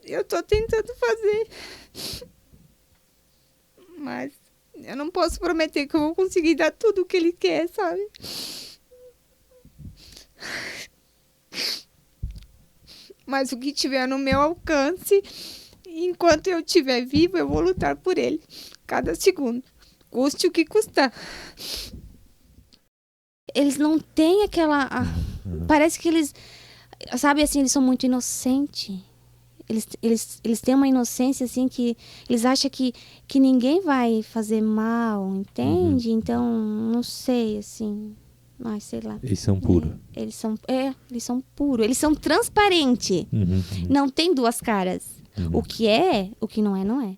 Eu tô tentando fazer. Mas eu não posso prometer que eu vou conseguir dar tudo o que ele quer, sabe? Mas o que tiver no meu alcance, enquanto eu estiver vivo, eu vou lutar por ele. Cada segundo. Custe o que custar. Eles não têm aquela... Parece que eles... Sabe, assim, eles são muito inocentes. Eles têm uma inocência, assim, que... Eles acham que ninguém vai fazer mal, entende? Então, não sei, assim... Ai, sei lá. Eles são puros. Eles são puros. Eles são transparentes. Não tem duas caras. O que é, o que não é, não é.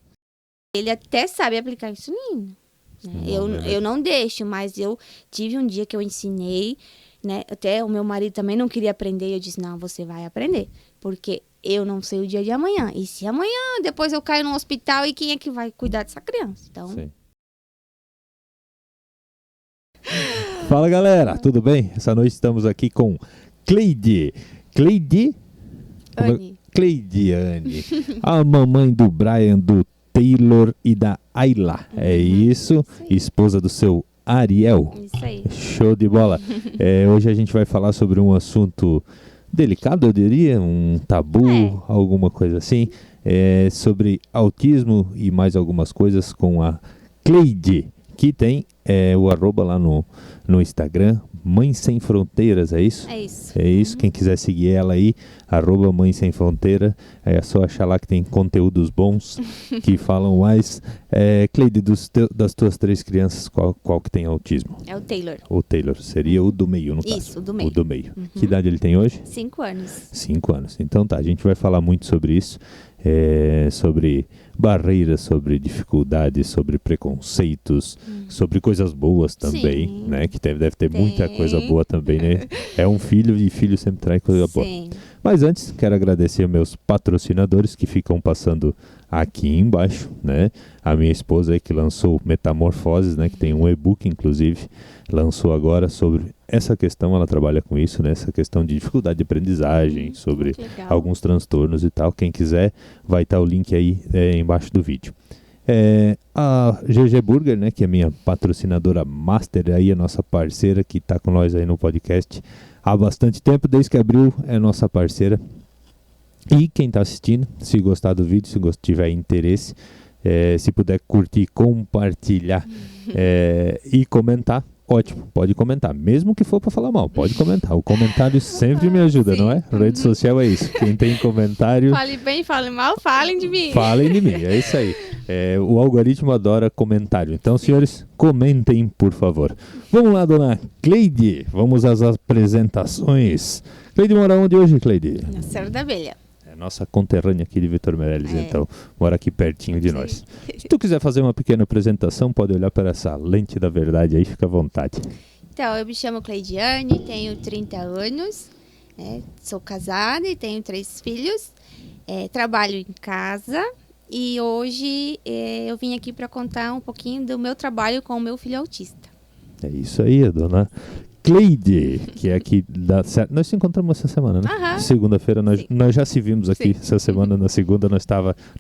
Ele até sabe aplicar insulina. Né? Eu não deixo, mas eu tive um dia que eu ensinei, né? Até o meu marido também não queria aprender. E eu disse, não, você vai aprender. Porque eu não sei o dia de amanhã. E se amanhã, depois eu caio no hospital, e quem é que vai cuidar dessa criança? Então... Sim. Fala, galera, tudo bem? Essa noite estamos aqui com Cleidiane, a mamãe do Brian, do Taylor e da Ayla. É isso, esposa do seu Ariel. Isso aí. Show de bola. Hoje a gente vai falar sobre um assunto delicado, eu diria, um tabu, alguma coisa assim, sobre autismo e mais algumas coisas com a Cleide, que tem o arroba lá no Instagram, Mãe Sem Fronteiras, é isso? É isso. É isso, quem quiser seguir ela aí, arroba Mãe Sem Fronteira, é só achar lá que tem conteúdos bons, que falam mais. Cleide, das tuas 3 crianças, qual que tem autismo? É o Taylor. O Taylor, seria o do meio, no caso. Isso, o do meio. O do meio. Que idade ele tem hoje? 5 anos. 5 anos. Então tá, a gente vai falar muito sobre isso, sobre barreiras, sobre dificuldades, sobre preconceitos, sobre coisas boas também, Sim. né? Que deve ter muita coisa boa também, né? É um filho e filho sempre traz coisa boa. Sim. Mas antes, quero agradecer aos meus patrocinadores que ficam passando aqui embaixo, né? A minha esposa aí que lançou Metamorfoses, né? Que tem um e-book, inclusive, lançou agora sobre essa questão, ela trabalha com isso, né? Essa questão de dificuldade de aprendizagem, sobre alguns transtornos e tal. Quem quiser, vai estar o link aí embaixo do vídeo. A GG Burger, né? Que é minha patrocinadora master, aí a nossa parceira que está com nós aí no podcast há bastante tempo, desde que abriu, é nossa parceira. E quem está assistindo, se gostar do vídeo, se tiver interesse, se puder curtir, compartilhar e comentar, ótimo, pode comentar. Mesmo que for para falar mal, pode comentar. O comentário sempre me ajuda, não é? Rede social é isso. Quem tem comentário... Fale bem, fale mal, falem de mim. Falem de mim, é isso aí. O algoritmo adora comentário. Então, senhores, comentem, por favor. Vamos lá, dona Cleide. Vamos às apresentações. Cleide mora onde hoje, Cleide? Na Serra da Abelha. Nossa conterrânea aqui de Vitor Meirelles, então, mora aqui pertinho de nós. Se tu quiser fazer uma pequena apresentação, pode olhar para essa lente da verdade aí, fica à vontade. Então, eu me chamo Cleidiane, tenho 30 anos, sou casada e tenho 3 filhos, trabalho em casa e hoje eu vim aqui para contar um pouquinho do meu trabalho com o meu filho autista. É isso aí, a dona Cleide, que é aqui da... Nós se encontramos essa semana, né? Segunda-feira, nós já se vimos aqui. Essa semana, na segunda, nós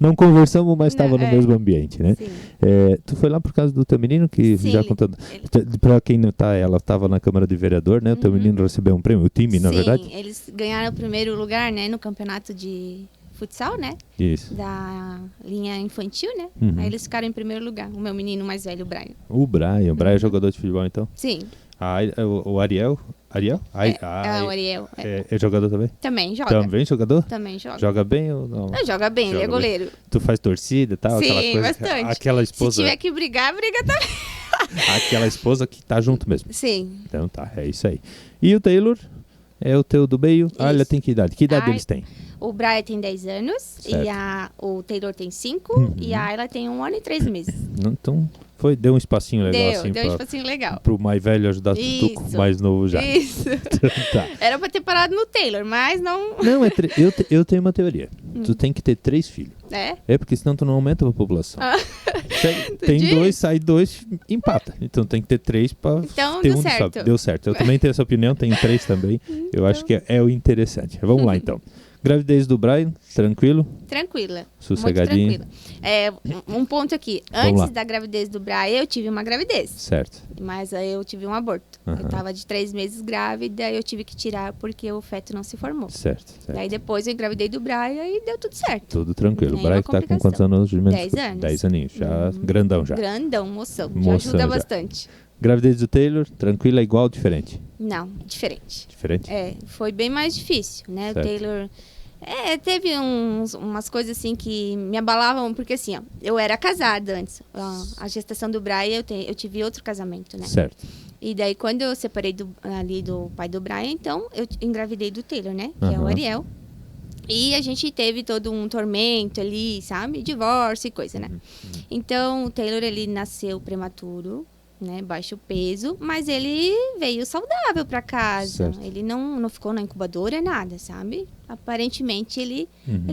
não conversamos, mas estava no mesmo ambiente, né? Tu foi lá por causa do teu menino, que já contando... Para quem não tá, ela estava na Câmara de Vereador, né? O teu menino recebeu um prêmio, o time, na verdade? Sim, eles ganharam o primeiro lugar, né? No campeonato de futsal, né? Isso. Da linha infantil, né? Aí eles ficaram em primeiro lugar, o meu menino mais velho, o Brian. O Brian é jogador de futebol, então? Sim. O Ariel? Ariel? O Ariel. É jogador também? Também joga. Também jogador? Também joga. Joga bem ou não? Não, joga bem, ele é goleiro. Tu faz torcida e tal? Sim, aquela coisa, bastante. Aquela esposa... Se tiver que brigar, briga também. Aquela esposa que tá junto mesmo. Sim. Então tá, é isso aí. E o Taylor? É o teu do meio? Olha, tem que idade? Que idade eles têm? O Brian tem 10 anos, certo. e o Taylor tem 5, e a Ayla tem 1 ano e 3 meses. Então, deu um espacinho legal assim. Deu um espacinho legal. Pro mais velho ajudar tu com o mais novo já. Isso. Então, tá. Era pra ter parado no Taylor, mas não... Não, eu tenho uma teoria. Tu tem que ter 3 filhos. É? Porque senão tu não aumenta a população. Tem 2, sai 2, empata. Então tem que ter 3 pra então, ter deu um certo. Sobe. Deu certo. Eu também tenho essa opinião, tenho 3 também. Eu acho que é o interessante. Vamos lá então. Gravidez do Brian, tranquilo? Tranquila. Sossegadinho. Muito tranquila. Um ponto aqui. Vamos lá. Antes da gravidez do Brian, eu tive uma gravidez. Certo. Mas aí eu tive um aborto. Eu tava de 3 meses grávida e eu tive que tirar porque o feto não se formou. Certo. Daí depois eu engravidei do Brian e deu tudo certo. Tudo tranquilo. O Nenhuma Brian que tá com quantos anos de menos? 10 anos. 10 aninhos. Já grandão já. Grandão, moção. Já Moção ajuda já. bastante. Gravidez do Taylor, tranquila, igual ou diferente? Não, diferente. Diferente? Foi bem mais difícil, né? Certo. O Taylor... teve umas coisas assim que me abalavam, porque assim, ó, eu era casada antes. A gestação do Brian, eu tive outro casamento, né? Certo. E daí, quando eu separei do pai do Brian, então, eu engravidei do Taylor, né? Que é o Ariel. E a gente teve todo um tormento ali, sabe? Divórcio e coisa, né? Então, o Taylor, ele nasceu prematuro, né? Baixo peso, mas ele veio saudável pra casa. Certo. Ele não ficou na incubadora, nada, sabe? Aparentemente, ele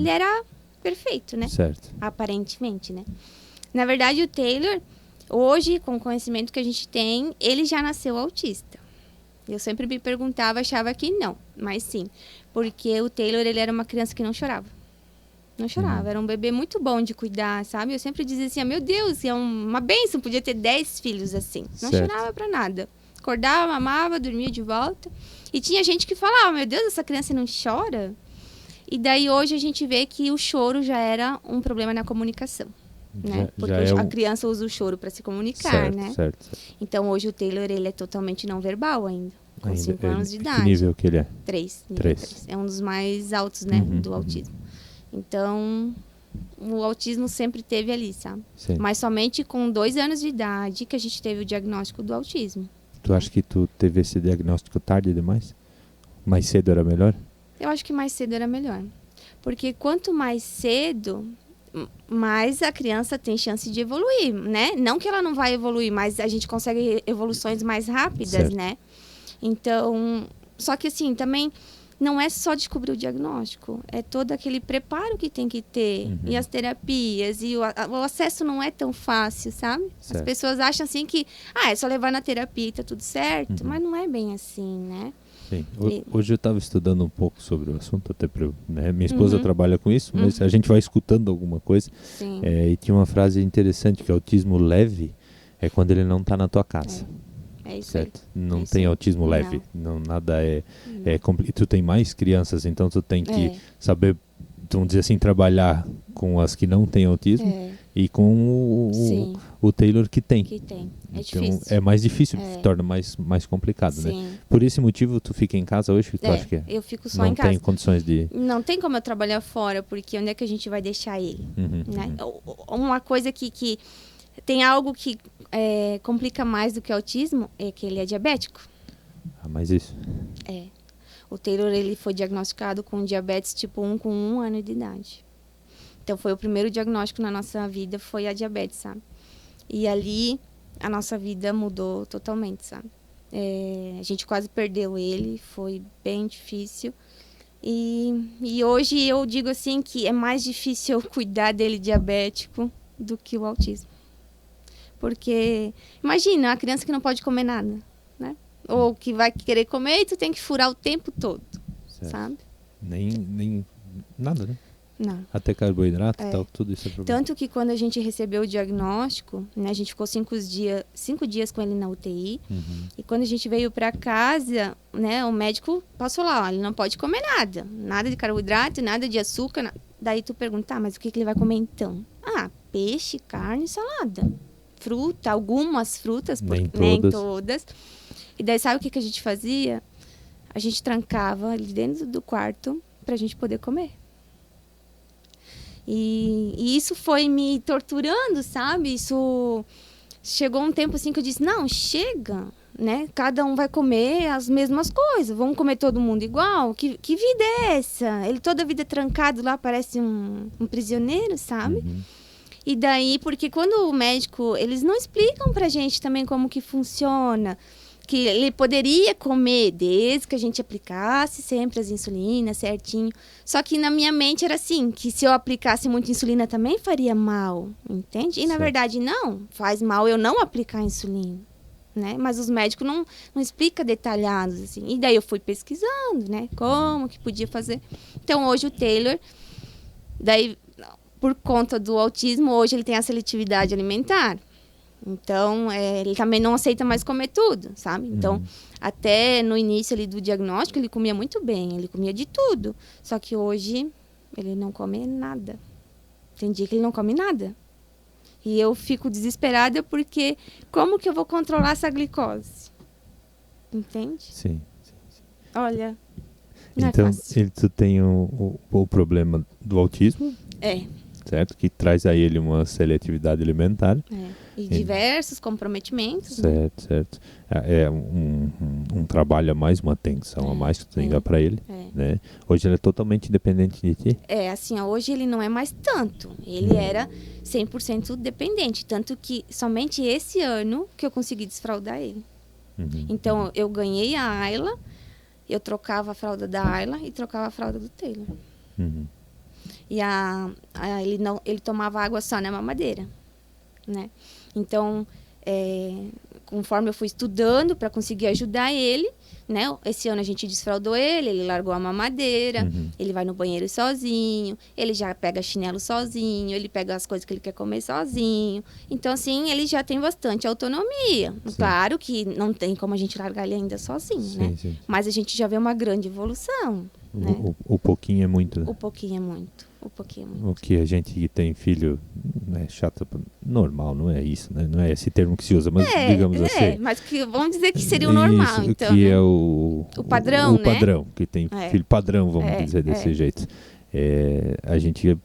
era perfeito, né? Certo. Aparentemente, né? Na verdade, o Taylor, hoje, com o conhecimento que a gente tem, ele já nasceu autista. Eu sempre me perguntava, achava que não, mas sim. Porque o Taylor, ele era uma criança que não chorava. Não chorava, era um bebê muito bom de cuidar, sabe? Eu sempre dizia assim, meu Deus, é uma bênção, podia ter 10 filhos assim. Não Certo. chorava pra nada. Acordava, mamava, dormia de volta. E tinha gente que falava, meu Deus, essa criança não chora? E daí hoje a gente vê que o choro já era um problema na comunicação. Né? Porque a criança usa o choro para se comunicar, certo, né? Certo. Então hoje o Taylor, ele é totalmente não verbal ainda. Com 5 anos de idade. Que nível que ele é? 3. 3. É um dos mais altos, né? Do autismo. Então, o autismo sempre teve ali, sabe? Sim. Mas somente com 2 anos de idade que a gente teve o diagnóstico do autismo. Tu acha que tu teve esse diagnóstico tarde demais? Mais cedo era melhor? Eu acho que mais cedo era melhor. Porque quanto mais cedo, mais a criança tem chance de evoluir, né? Não que ela não vai evoluir, mas a gente consegue evoluções mais rápidas, certo. Né? Então, só que assim, também não é só descobrir o diagnóstico, é todo aquele preparo que tem que ter, e as terapias, e o acesso não é tão fácil, sabe? Certo. As pessoas acham assim que, é só levar na terapia e tá tudo certo, mas não é bem assim, né? Sim. Hoje eu estava estudando um pouco sobre o assunto, até né? Minha esposa trabalha com isso, mas a gente vai escutando alguma coisa. Sim. E tinha uma frase interessante, que autismo leve é quando ele não está na tua casa. É isso certo? aí. Não É isso tem aí. autismo leve, não nada é tu tem mais crianças, então tu tem que saber, vamos dizer assim, trabalhar com as que não têm autismo e com o Taylor que tem. Que tem. É Então, difícil. é mais difícil, torna mais complicado, Sim. né? Por esse motivo, tu fica em casa hoje? Tu acha que é? Eu fico só Não em casa. tem condições de... Não tem como eu trabalhar fora, porque onde é que a gente vai deixar ele? Né? Uma coisa que tem algo que complica mais do que o autismo é que ele é diabético. mas isso... O Taylor, ele foi diagnosticado com diabetes tipo 1 com 1 ano de idade. Então, foi o primeiro diagnóstico na nossa vida, foi a diabetes, sabe? E ali, a nossa vida mudou totalmente, sabe? A gente quase perdeu ele, foi bem difícil. E hoje eu digo assim que é mais difícil eu cuidar dele diabético do que o autismo. Porque, imagina, a criança que não pode comer nada, né? Ou que vai querer comer e tu tem que furar o tempo todo, certo. Sabe? Nem nada, né? Não. Até carboidrato e tal, tudo isso é problema. Tanto que quando a gente recebeu o diagnóstico, né, a gente ficou 5 dias com ele na UTI. E quando a gente veio para casa, né, o médico passou lá, ó, ele não pode comer nada de carboidrato, nada de açúcar. Daí tu pergunta, mas o que ele vai comer então? Peixe, carne, salada, fruta, algumas frutas, nem todas. E daí sabe o que a gente fazia? A gente trancava ali dentro do quarto pra gente poder comer. E isso foi me torturando, sabe? Isso chegou um tempo assim que eu disse, não, chega, né? Cada um vai comer as mesmas coisas, vamos comer todo mundo igual? Que vida é essa? Ele toda a vida trancado lá, parece um prisioneiro, sabe? E daí, porque quando o médico, eles não explicam pra gente também como que funciona, que ele poderia comer desde que a gente aplicasse sempre as insulinas certinho. Só que na minha mente era assim, que se eu aplicasse muita insulina também faria mal, entende? E na verdade não, faz mal eu não aplicar insulina, né? Mas os médicos não explicam detalhados, assim. E daí eu fui pesquisando, né? Como que podia fazer. Então, hoje o Taylor, daí, por conta do autismo, hoje ele tem a seletividade alimentar. Então, ele também não aceita mais comer tudo, sabe? Então, até no início ali do diagnóstico, ele comia muito bem, ele comia de tudo. Só que hoje, ele não come nada. Tem dia que ele não come nada. E eu fico desesperada porque como que eu vou controlar essa glicose? Entende? Sim. Olha, não Então, é fácil. tu tem o problema do autismo, É. certo? Que traz a ele uma seletividade alimentar. E diversos comprometimentos. Né? Certo. É um trabalho a mais, uma atenção a mais que tu tem que dar para ele. Né? Hoje ele é totalmente independente de ti? Assim, hoje ele não é mais tanto. Ele era 100% dependente. Tanto que somente esse ano que eu consegui desfraldar ele. Então, eu ganhei a Ayla, eu trocava a fralda da Ayla e trocava a fralda do Taylor. E ele tomava água só na mamadeira, né? Então, conforme eu fui estudando para conseguir ajudar ele, né? Esse ano a gente desfraldou ele largou a mamadeira, ele vai no banheiro sozinho, ele já pega chinelo sozinho, ele pega as coisas que ele quer comer sozinho. Então, assim, ele já tem bastante autonomia. Sim. Claro que não tem como a gente largar ele ainda sozinho, né? Sim. Mas a gente já vê uma grande evolução, né? O pouquinho é muito, né? O pouquinho é muito. O que a gente que tem filho é chato, normal, não é isso, né? Não é esse termo que se usa, mas digamos assim. Mas que vamos dizer que seria o normal, isso, então. Que né? é o padrão, né? O padrão, que tem filho padrão, vamos dizer desse jeito. A gente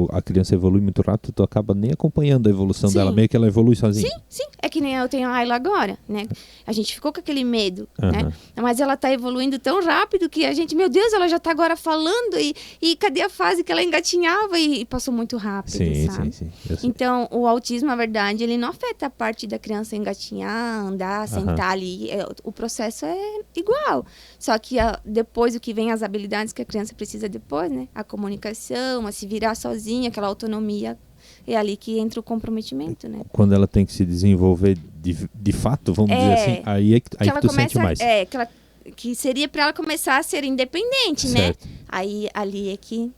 a criança evolui muito rápido, tu acaba nem acompanhando a evolução dela, meio que ela evolui sozinha. Sim. É que nem eu tenho a Ayla agora, né? A gente ficou com aquele medo, né? Mas ela tá evoluindo tão rápido que a gente, meu Deus, ela já tá agora falando e cadê a fase que ela engatinhava e passou muito rápido, sabe? Sim. Então, o autismo, na verdade, ele não afeta a parte da criança engatinhar, andar, sentar ali. O processo é igual. Só que depois o que vem as habilidades que a criança precisa depois, né? A comunicação, a se virar sozinha, aquela autonomia, é ali que entra o comprometimento, né? Quando ela tem que se desenvolver de fato, vamos dizer assim, aí que tu sente mais. Que seria para ela começar a ser independente, certo. Né? Aí ali é que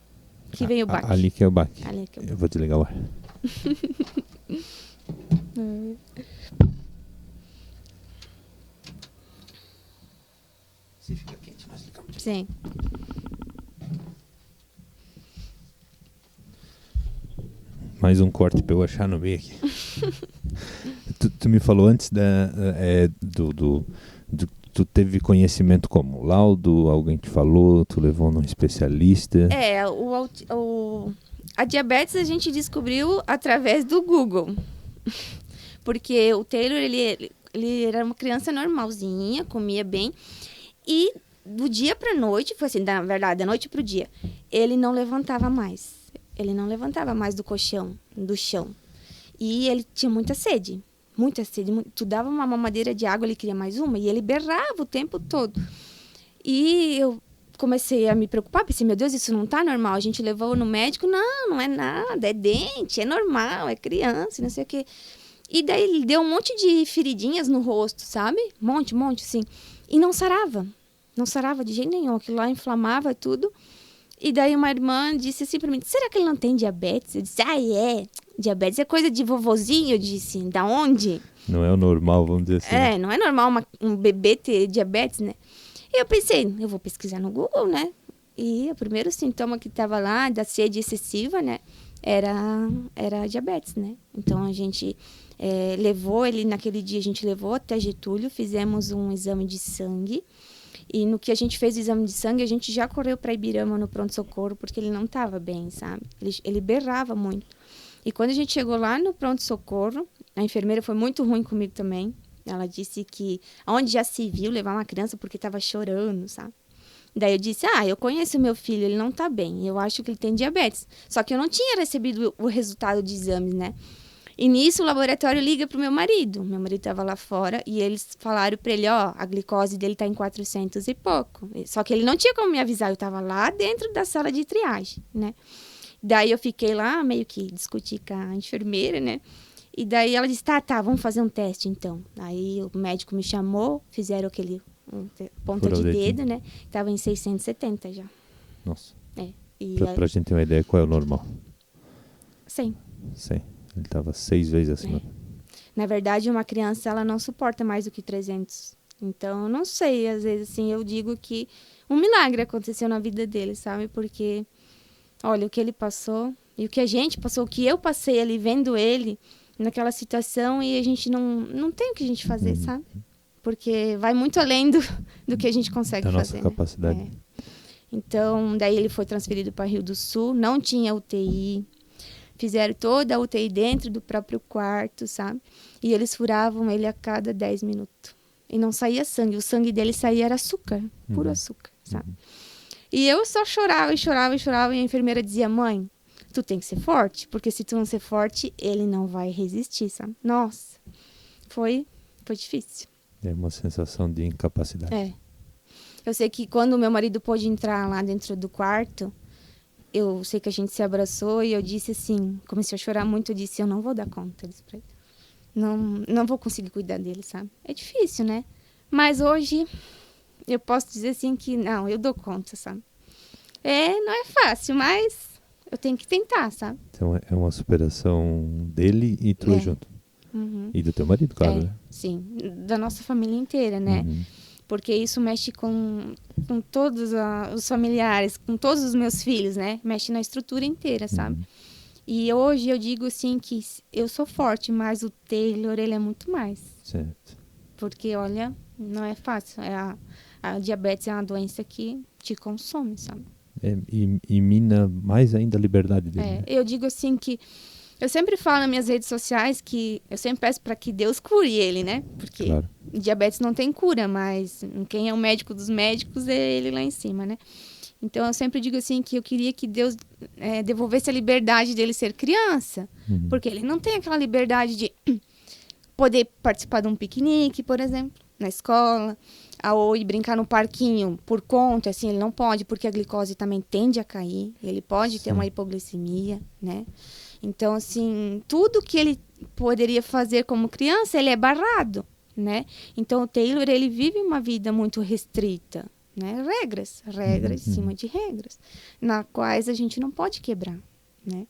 vem o baque. Ali que é o baque. Eu vou desligar o ar. Se fica quente, nós ligamos. Sim. Mais um corte para eu achar no meio aqui. tu me falou antes tu teve conhecimento como? Laudo? Alguém te falou? Tu levou num especialista? A diabetes a gente descobriu através do Google. Porque o Taylor, ele era uma criança normalzinha, comia bem. E do dia para noite, foi assim, na verdade, da noite para o dia, ele não levantava mais. Ele não levantava mais do colchão, do chão. E ele tinha muita sede. Tu dava uma mamadeira de água, ele queria mais uma. E ele berrava o tempo todo. E eu comecei a me preocupar. Pensei, meu Deus, isso não tá normal. A gente levou no médico. Não é nada. É dente, é normal, é criança, não sei o quê. E daí ele deu um monte de feridinhas no rosto, sabe? Monte, assim. E não sarava. Não sarava de jeito nenhum. Aquilo lá inflamava tudo. E daí uma irmã disse assim pra mim, será que ele não tem diabetes? Eu disse, diabetes é coisa de vovozinho. Eu disse, da onde? Não é o normal, vamos dizer assim. Não é normal um bebê ter diabetes, né? E eu pensei, eu vou pesquisar no Google, né? E o primeiro sintoma que tava lá, da sede excessiva, né? Era diabetes, né? Então a gente levou ele, naquele dia a gente levou até Getúlio, fizemos um exame de sangue. E no que a gente fez o exame de sangue, a gente já correu para Ibirama no pronto-socorro, porque ele não estava bem, sabe? Ele berrava muito. E quando a gente chegou lá no pronto-socorro, a enfermeira foi muito ruim comigo também. Ela disse que onde já se viu levar uma criança porque estava chorando, sabe? Daí eu disse, eu conheço meu filho, ele não está bem. Eu acho que ele tem diabetes. Só que eu não tinha recebido o resultado de exames, né? E nisso o laboratório liga pro meu marido. Meu marido estava lá fora e eles falaram para ele, a glicose dele tá em 400 e pouco. Só que ele não tinha como me avisar, eu estava lá dentro da sala de triagem, né? Daí eu fiquei lá, meio que discuti com a enfermeira, né? E daí ela disse, tá, vamos fazer um teste então. Aí o médico me chamou, fizeram aquele ponta de dedo, né? Tava em 670 já. Nossa. E Pra gente ter uma ideia, qual é o normal? 100. 100. Ele tava 6 vezes acima. Na verdade, uma criança, ela não suporta mais do que 300. Então, eu não sei, às vezes, assim, eu digo que um milagre aconteceu na vida dele, sabe? Porque, olha, o que ele passou e o que a gente passou, o que eu passei ali vendo ele naquela situação e a gente não tem o que a gente fazer, sabe? Porque vai muito além do que a gente consegue da fazer. nossa capacidade. Né? Então, daí ele foi transferido para Rio do Sul, não tinha UTI. Fizeram toda a UTI dentro do próprio quarto, sabe? E eles furavam ele a cada 10 minutos. E não saía sangue. O sangue dele saía era açúcar, puro açúcar, sabe? E eu só chorava e chorava e chorava. E a enfermeira dizia, mãe, tu tem que ser forte. Porque se tu não ser forte, ele não vai resistir, sabe? Nossa, foi difícil. É uma sensação de incapacidade. Eu sei que quando o meu marido pôde entrar lá dentro do quarto, eu sei que a gente se abraçou e eu disse assim, comecei a chorar muito, eu disse, eu não vou dar conta disso pra ele. Não vou conseguir cuidar dele, sabe? É difícil, né? Mas hoje eu posso dizer assim que não, eu dou conta, sabe? Não é fácil, mas eu tenho que tentar, sabe? Então é uma superação dele e tu junto. E do teu marido, claro, né? Sim, da nossa família inteira, né? Porque isso mexe com todos os familiares, com todos os meus filhos, né? Mexe na estrutura inteira, sabe? E hoje eu digo assim que eu sou forte, mas o Taylor, ele é muito mais. Certo. Porque, olha, não é fácil. A diabetes é uma doença que te consome, sabe? E mina mais ainda a liberdade dele. Né? Eu digo assim que eu sempre falo nas minhas redes sociais que eu sempre peço para que Deus cure ele, né? Porque diabetes não tem cura, mas quem é o médico dos médicos é ele lá em cima, né? Então, eu sempre digo assim que eu queria que Deus devolvesse a liberdade dele ser criança. Porque ele não tem aquela liberdade de poder participar de um piquenique, por exemplo, na escola, ou ir brincar no parquinho por conta, assim, ele não pode, porque a glicose também tende a cair. Ele pode ter uma hipoglicemia, né? Então, assim, tudo que ele poderia fazer como criança, ele é barrado, né? Então, o Taylor, ele vive uma vida muito restrita, né? Regras em cima de regras, na quais a gente não pode quebrar, né?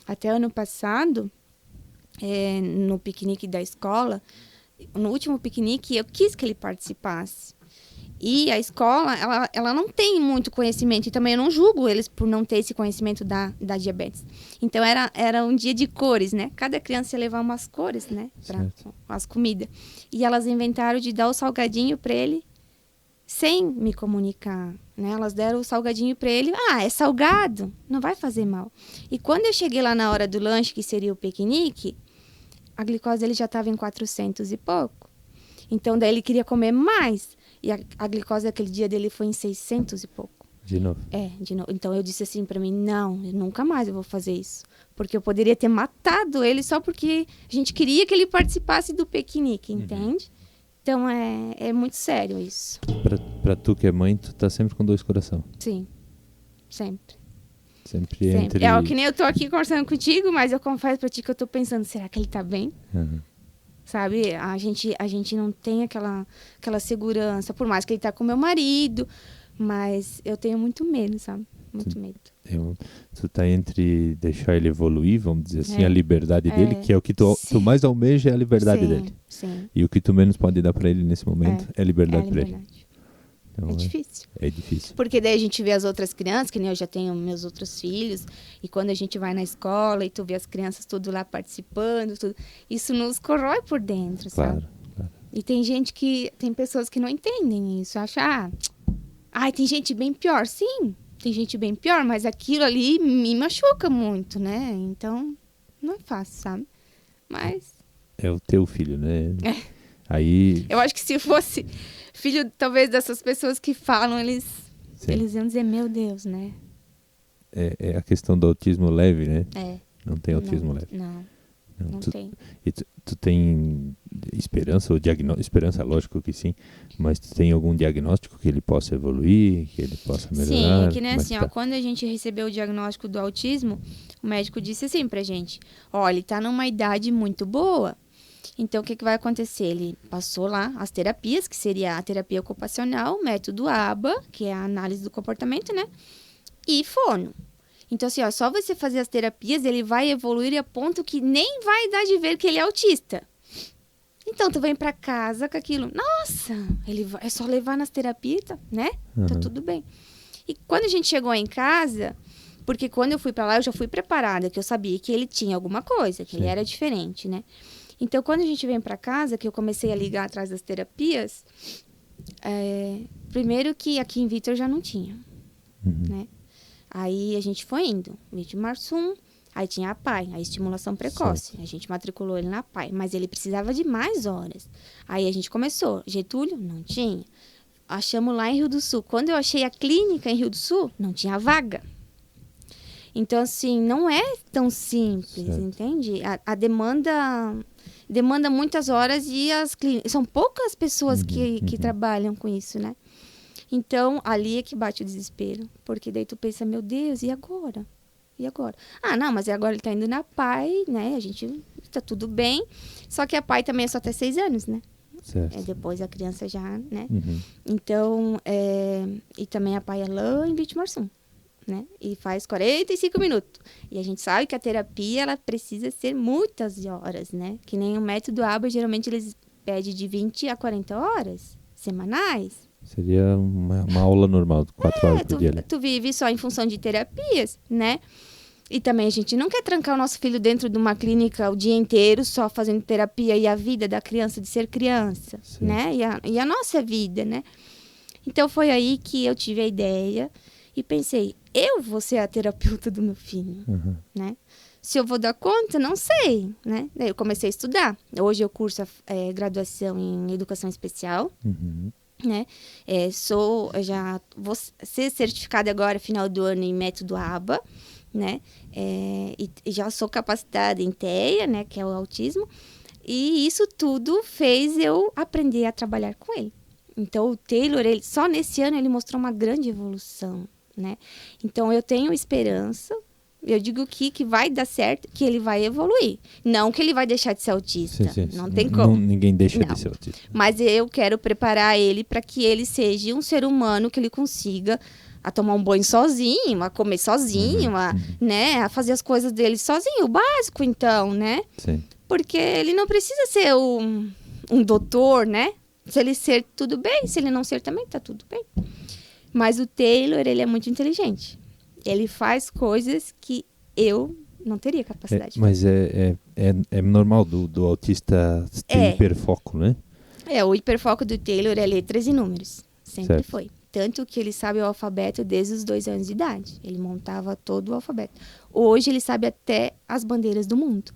Até ano passado, no piquenique da escola, no último piquenique, eu quis que ele participasse. E a escola, ela não tem muito conhecimento, e também eu não julgo eles por não ter esse conhecimento da diabetes. Então, era um dia de cores, né? Cada criança ia levar umas cores, né? Para as comidas. E elas inventaram de dar o salgadinho para ele sem me comunicar, né? Elas deram o salgadinho para ele. É salgado, não vai fazer mal. E quando eu cheguei lá na hora do lanche, que seria o piquenique, a glicose dele já estava em 400 e pouco. Então, daí ele queria comer mais. E a glicose daquele dia dele foi em 600 e pouco. De novo? De novo. Então, eu disse assim para mim, não, eu nunca mais eu vou fazer isso. Porque eu poderia ter matado ele só porque a gente queria que ele participasse do piquenique, entende? Então, é muito sério isso. Pra tu que é mãe, tu tá sempre com 2 corações. Sim, sempre. Sempre entre... É que nem eu tô aqui conversando contigo, mas eu confesso pra ti que eu tô pensando, será que ele tá bem? Sabe, a gente não tem aquela segurança, por mais que ele tá com meu marido, mas eu tenho muito medo, sabe? Muito medo. Tu tá entre deixar ele evoluir, vamos dizer assim, a liberdade dele, que é o que tu mais almeja, é a liberdade dele. Sim. E o que tu menos pode dar pra ele nesse momento é a liberdade pra ele. Então, difícil. É difícil. Porque daí a gente vê as outras crianças, que nem eu já tenho meus outros filhos, e quando a gente vai na escola e tu vê as crianças tudo lá participando, tudo, isso nos corrói por dentro, sabe? Claro. E tem pessoas que não entendem isso, acham, tem gente bem pior. Sim, tem gente bem pior, mas aquilo ali me machuca muito, né? Então, não é fácil, sabe? Mas... É o teu filho, né? Aí... Eu acho que se fosse filho, talvez, dessas pessoas que falam, eles iam dizer, meu Deus, né? É a questão do autismo leve, né? Não tem autismo leve. Não. Não tem. E tu tem esperança, ou esperança, lógico que sim, mas tu tem algum diagnóstico que ele possa evoluir, que ele possa melhorar? Sim, é que nem assim, tá? quando a gente recebeu o diagnóstico do autismo, o médico disse assim pra gente, ele tá numa idade muito boa, então o que vai acontecer? Ele passou lá as terapias, que seria a terapia ocupacional, o método ABA, que é a análise do comportamento, né? E fono. Então, assim, só você fazer as terapias, ele vai evoluir a ponto que nem vai dar de ver que ele é autista. Então, tu vem pra casa com aquilo. Nossa, é só levar nas terapias, né? Tá tudo bem. E quando a gente chegou em casa, porque quando eu fui pra lá, eu já fui preparada, que eu sabia que ele tinha alguma coisa, que ele era diferente, né? Então, quando a gente vem pra casa, que eu comecei a ligar atrás das terapias, primeiro que aqui em Vitor já não tinha, né? Aí a gente foi indo, Wittmarsum, aí tinha a PAI, a estimulação precoce. Certo. A gente matriculou ele na PAI, mas ele precisava de mais horas. Aí a gente começou, Getúlio, não tinha. Achamos lá em Rio do Sul. Quando eu achei a clínica em Rio do Sul, não tinha vaga. Então, assim, não é tão simples, certo. Entende? A demanda muitas horas e são poucas pessoas que trabalham com isso, né? Então, ali é que bate o desespero. Porque daí tu pensa, meu Deus, e agora? E agora? Não, mas agora ele tá indo na PAI, né? A gente tá tudo bem. Só que a PAI também é só até 6 anos, né? Certo. Depois a criança já, né? Então, e também a PAI é lá em Wittmarsum, né? E faz 45 minutos. E a gente sabe que a terapia, ela precisa ser muitas horas, né? Que nem o método ABA, geralmente eles pedem de 20 a 40 horas semanais. Seria uma aula normal, 4 horas por dia. Né? Tu vive só em função de terapias, né? E também a gente não quer trancar o nosso filho dentro de uma clínica o dia inteiro só fazendo terapia e a vida da criança de ser criança, sim. Né? E a nossa vida, né? Então foi aí que eu tive a ideia e pensei, eu vou ser a terapeuta do meu filho, né? Se eu vou dar conta, não sei, né? Daí eu comecei a estudar. Hoje eu curso graduação em educação especial, né? Já vou ser certificada agora, final do ano, em método ABA, né? E já sou capacitada em TEA, né? Que é o autismo. E isso tudo fez eu aprender a trabalhar com ele. Então, o Taylor, só nesse ano, ele mostrou uma grande evolução, né? Então, eu tenho esperança. Eu digo que vai dar certo, que ele vai evoluir. Não que ele vai deixar de ser autista. Sim. Não tem como. Ninguém deixa de ser autista. Mas eu quero preparar ele para que ele seja um ser humano, que ele consiga a tomar um banho sozinho, a comer sozinho, né? A fazer as coisas dele sozinho. O básico, então, né? Sim. Porque ele não precisa ser um doutor, né? Se ele ser, tudo bem. Se ele não ser, também tá tudo bem. Mas o Taylor, ele é muito inteligente. Ele faz coisas que eu não teria capacidade. Mas é normal do autista ter hiperfoco, né? O hiperfoco do Taylor é letras e números. Sempre certo. foi. Tanto que ele sabe o alfabeto desde os 2 anos de idade. Ele montava todo o alfabeto. Hoje ele sabe até as bandeiras do mundo.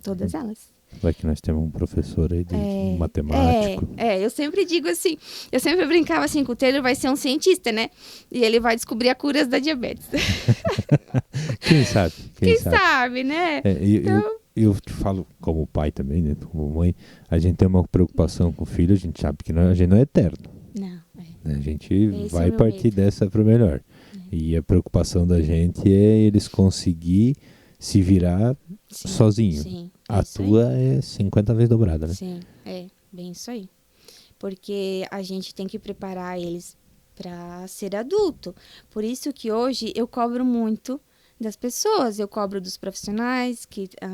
Todas elas. Vai que nós temos um professor aí de matemático. Eu sempre digo assim, eu sempre brincava assim, que o Taylor vai ser um cientista, né? E ele vai descobrir a cura da diabetes. Quem sabe? Quem sabe, né? Eu te falo como pai também, né? Como mãe, a gente tem uma preocupação com o filho, a gente sabe que a gente não é eterno. Não. A gente vai partir dessa para o melhor. E a preocupação da gente é eles conseguir se virar sozinho. Sim, a tua é 50 vezes dobrada, né? Sim, bem isso aí. Porque a gente tem que preparar eles para ser adulto. Por isso que hoje eu cobro muito das pessoas, eu cobro dos profissionais,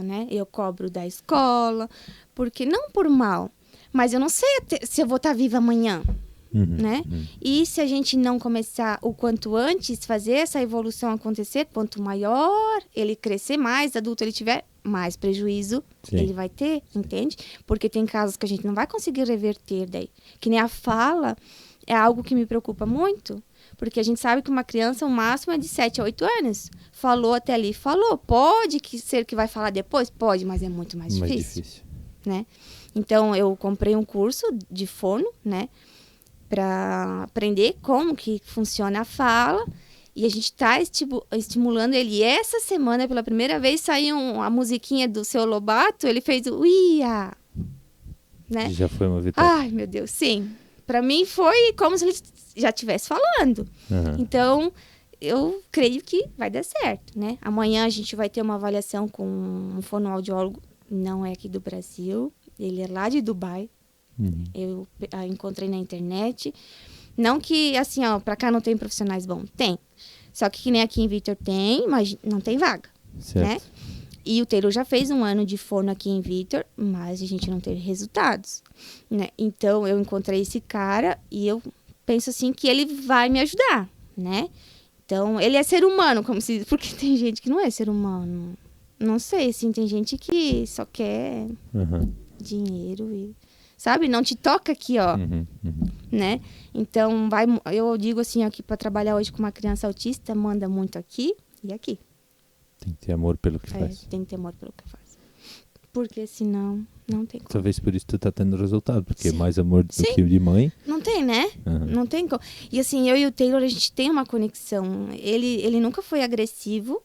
né? Eu cobro da escola, porque não por mal, mas eu não sei se eu vou estar viva amanhã. Né? E se a gente não começar o quanto antes, fazer essa evolução acontecer, quanto maior ele crescer, mais adulto ele tiver, mais prejuízo ele vai ter, entende? Porque tem casos que a gente não vai conseguir reverter daí. Que nem a fala é algo que me preocupa muito, porque a gente sabe que uma criança, o máximo é de 7 a 8 anos. Falou até ali, falou. Pode ser que vai falar depois? Pode, mas é muito mais difícil. Né? Então, eu comprei um curso de fono, né? Para aprender como que funciona a fala E a gente tá estimulando ele. E essa semana, pela primeira vez, saiu a musiquinha do Seu Lobato. Ele fez o Ia, né? Já foi uma vitória. Ai, meu Deus, sim. Pra mim foi como se ele já estivesse falando. Então, eu creio que vai dar certo, né? Amanhã a gente vai ter uma avaliação com um fonoaudiólogo. Não é aqui do Brasil. Ele é lá de Dubai. Eu encontrei na internet. Não que, assim, ó, pra cá não tem profissionais bons. Tem. Só que nem aqui em Vitor tem, mas não tem vaga, né? E o Taylor já fez 1 ano de fono aqui em Vitor, mas a gente não teve resultados, né? Então, eu encontrei esse cara e eu penso, assim, que ele vai me ajudar, né? Então, ele é ser humano, como se... Porque tem gente que não é ser humano. Não sei, assim, tem gente que só quer dinheiro e... Sabe? Não te toca aqui, ó. Né? Então, eu digo assim, aqui para trabalhar hoje com uma criança autista, manda muito aqui e aqui. Tem que ter amor pelo que faz. Tem que ter amor pelo que faz. Porque senão, não tem como. Talvez por isso tu tá tendo resultado, porque mais amor do que de mãe. Não tem, né? Não tem como. E assim, eu e o Taylor, a gente tem uma conexão. Ele nunca foi agressivo.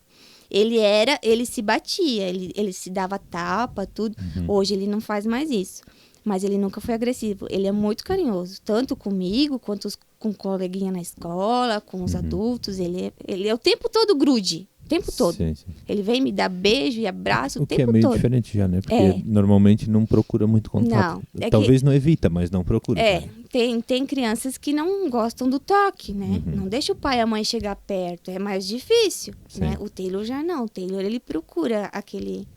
Ele se batia, ele se dava tapa, tudo. Hoje ele não faz mais isso. Mas ele nunca foi agressivo. Ele é muito carinhoso. Tanto comigo, quanto com o coleguinha na escola, com os adultos. Ele é o tempo todo grude. O tempo todo. Sim. Ele vem me dar beijo e abraço o tempo todo. O que é meio diferente já, né? Porque normalmente não procura muito contato. Talvez não evita, mas não procura. Tem crianças que não gostam do toque, né? Não deixa o pai e a mãe chegar perto. É mais difícil, né? O Taylor já não. O Taylor, ele procura aquele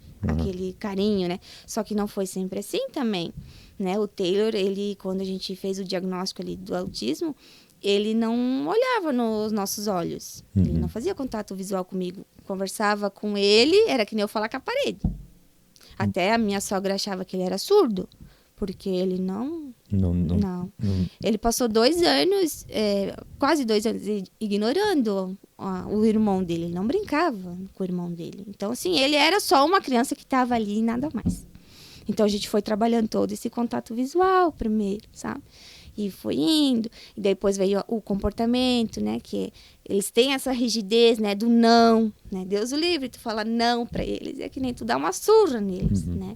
carinho, né? Só que não foi sempre assim também, né? O Taylor, quando a gente fez o diagnóstico ali do autismo, ele não olhava nos nossos olhos. Ele não fazia contato visual comigo. Conversava com ele, era que nem eu falar com a parede. Até a minha sogra achava que ele era surdo, porque ele não. Ele passou 2 anos, quase 2 anos, ignorando o irmão dele. Ele não brincava com o irmão dele. Então, assim, ele era só uma criança que estava ali e nada mais. Então, a gente foi trabalhando todo esse contato visual primeiro, sabe? E foi indo. E depois veio o comportamento, né? Que eles têm essa rigidez, né? Do não, né? Deus o livre, tu fala não para eles. É que nem tu dá uma surra neles, né?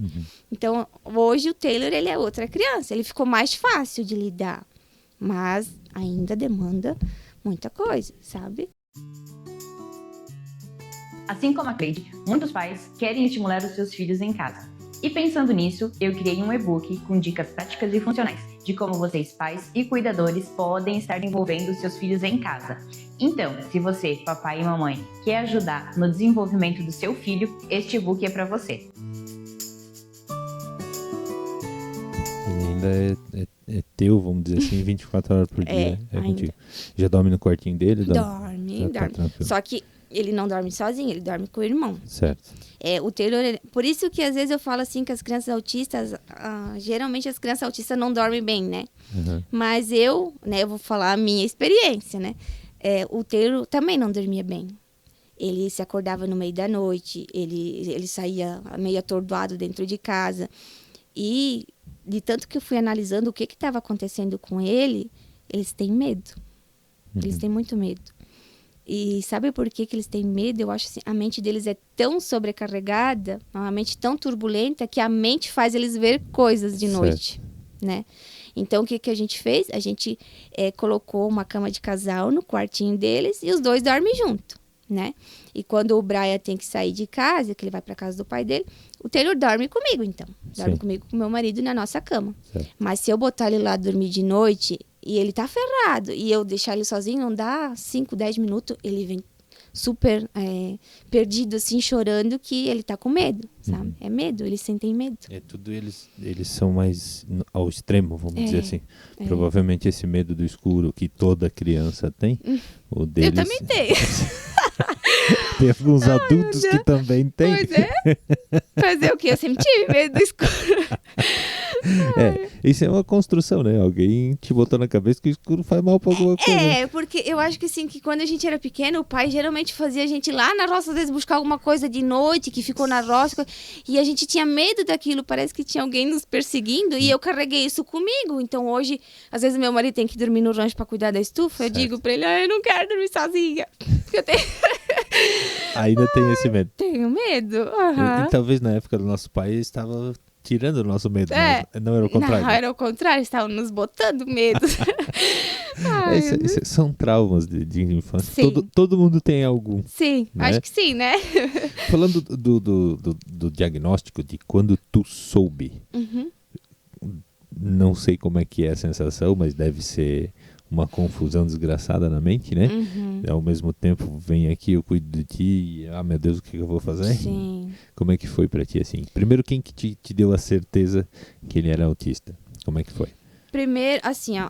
Então, hoje o Taylor, ele é outra criança. Ele ficou mais fácil de lidar. Mas ainda demanda muita coisa, sabe? Assim como a Cleide, muitos pais querem estimular os seus filhos em casa. E pensando nisso, eu criei um e-book com dicas práticas e funcionais de como vocês, pais e cuidadores, podem estar envolvendo seus filhos em casa. Então, se você, papai e mamãe, quer ajudar no desenvolvimento do seu filho, este e-book é para você. Ele ainda é teu, vamos dizer assim, 24 horas por dia. É contigo. Já dorme no quartinho dele? Dorme. Só que ele não dorme sozinho, ele dorme com o irmão. Certo. O Taylor, por isso que às vezes eu falo assim que as crianças autistas, geralmente as crianças autistas não dormem bem, né? Mas eu vou falar a minha experiência, né? O Taylor também não dormia bem. Ele se acordava no meio da noite, ele saía meio atordoado dentro de casa. E de tanto que eu fui analisando o que estava acontecendo com ele, eles têm medo. Eles têm muito medo. E sabe por que eles têm medo? Eu acho assim, a mente deles é tão sobrecarregada, uma mente tão turbulenta, que a mente faz eles ver coisas de noite, né? Então, o que a gente fez? A gente colocou uma cama de casal no quartinho deles e os dois dormem junto, né? E quando o Brian tem que sair de casa, que ele vai para casa do pai dele, o Taylor dorme comigo, então. Dorme comigo com meu marido na nossa cama. Certo. Mas se eu botar ele lá dormir de noite e ele tá ferrado, e eu deixar ele sozinho, não dá 5, 10 minutos, ele vem super perdido, assim, chorando, que ele tá com medo, sabe? É medo, eles sentem medo. Tudo eles são mais ao extremo, vamos dizer assim. Provavelmente esse medo do escuro que toda criança tem, o deles... Eu também tenho. tem alguns adultos que também têm. Pois é. Fazer o quê? Eu sempre tive medo do escuro. Isso é uma construção, né? Alguém te botou na cabeça que o escuro faz mal pra alguma coisa. Porque eu acho que assim, que quando a gente era pequeno, o pai geralmente fazia a gente ir lá na roça, às vezes buscar alguma coisa de noite, que ficou na roça, e a gente tinha medo daquilo, parece que tinha alguém nos perseguindo, e eu carreguei isso comigo. Então hoje, às vezes meu marido tem que dormir no rancho pra cuidar da estufa, eu digo pra ele, eu não quero dormir sozinha. Eu tenho... Ainda tem esse medo. Tenho medo. Uhum. E talvez na época do nosso pai estava tirando o nosso medo, mas não era o contrário. Não, era o contrário, estavam nos botando medo. São traumas de infância. Sim. Todo mundo tem algum. Sim, né? acho que sim, né? Falando do diagnóstico, de quando tu soube, não sei como é que é a sensação, mas deve ser uma confusão desgraçada na mente, né? Ao mesmo tempo, vem aqui, eu cuido de ti, e, meu Deus, o que eu vou fazer? Sim. Como é que foi pra ti, assim? Primeiro, quem que te deu a certeza que ele era autista? Como é que foi? Primeiro, assim, ó,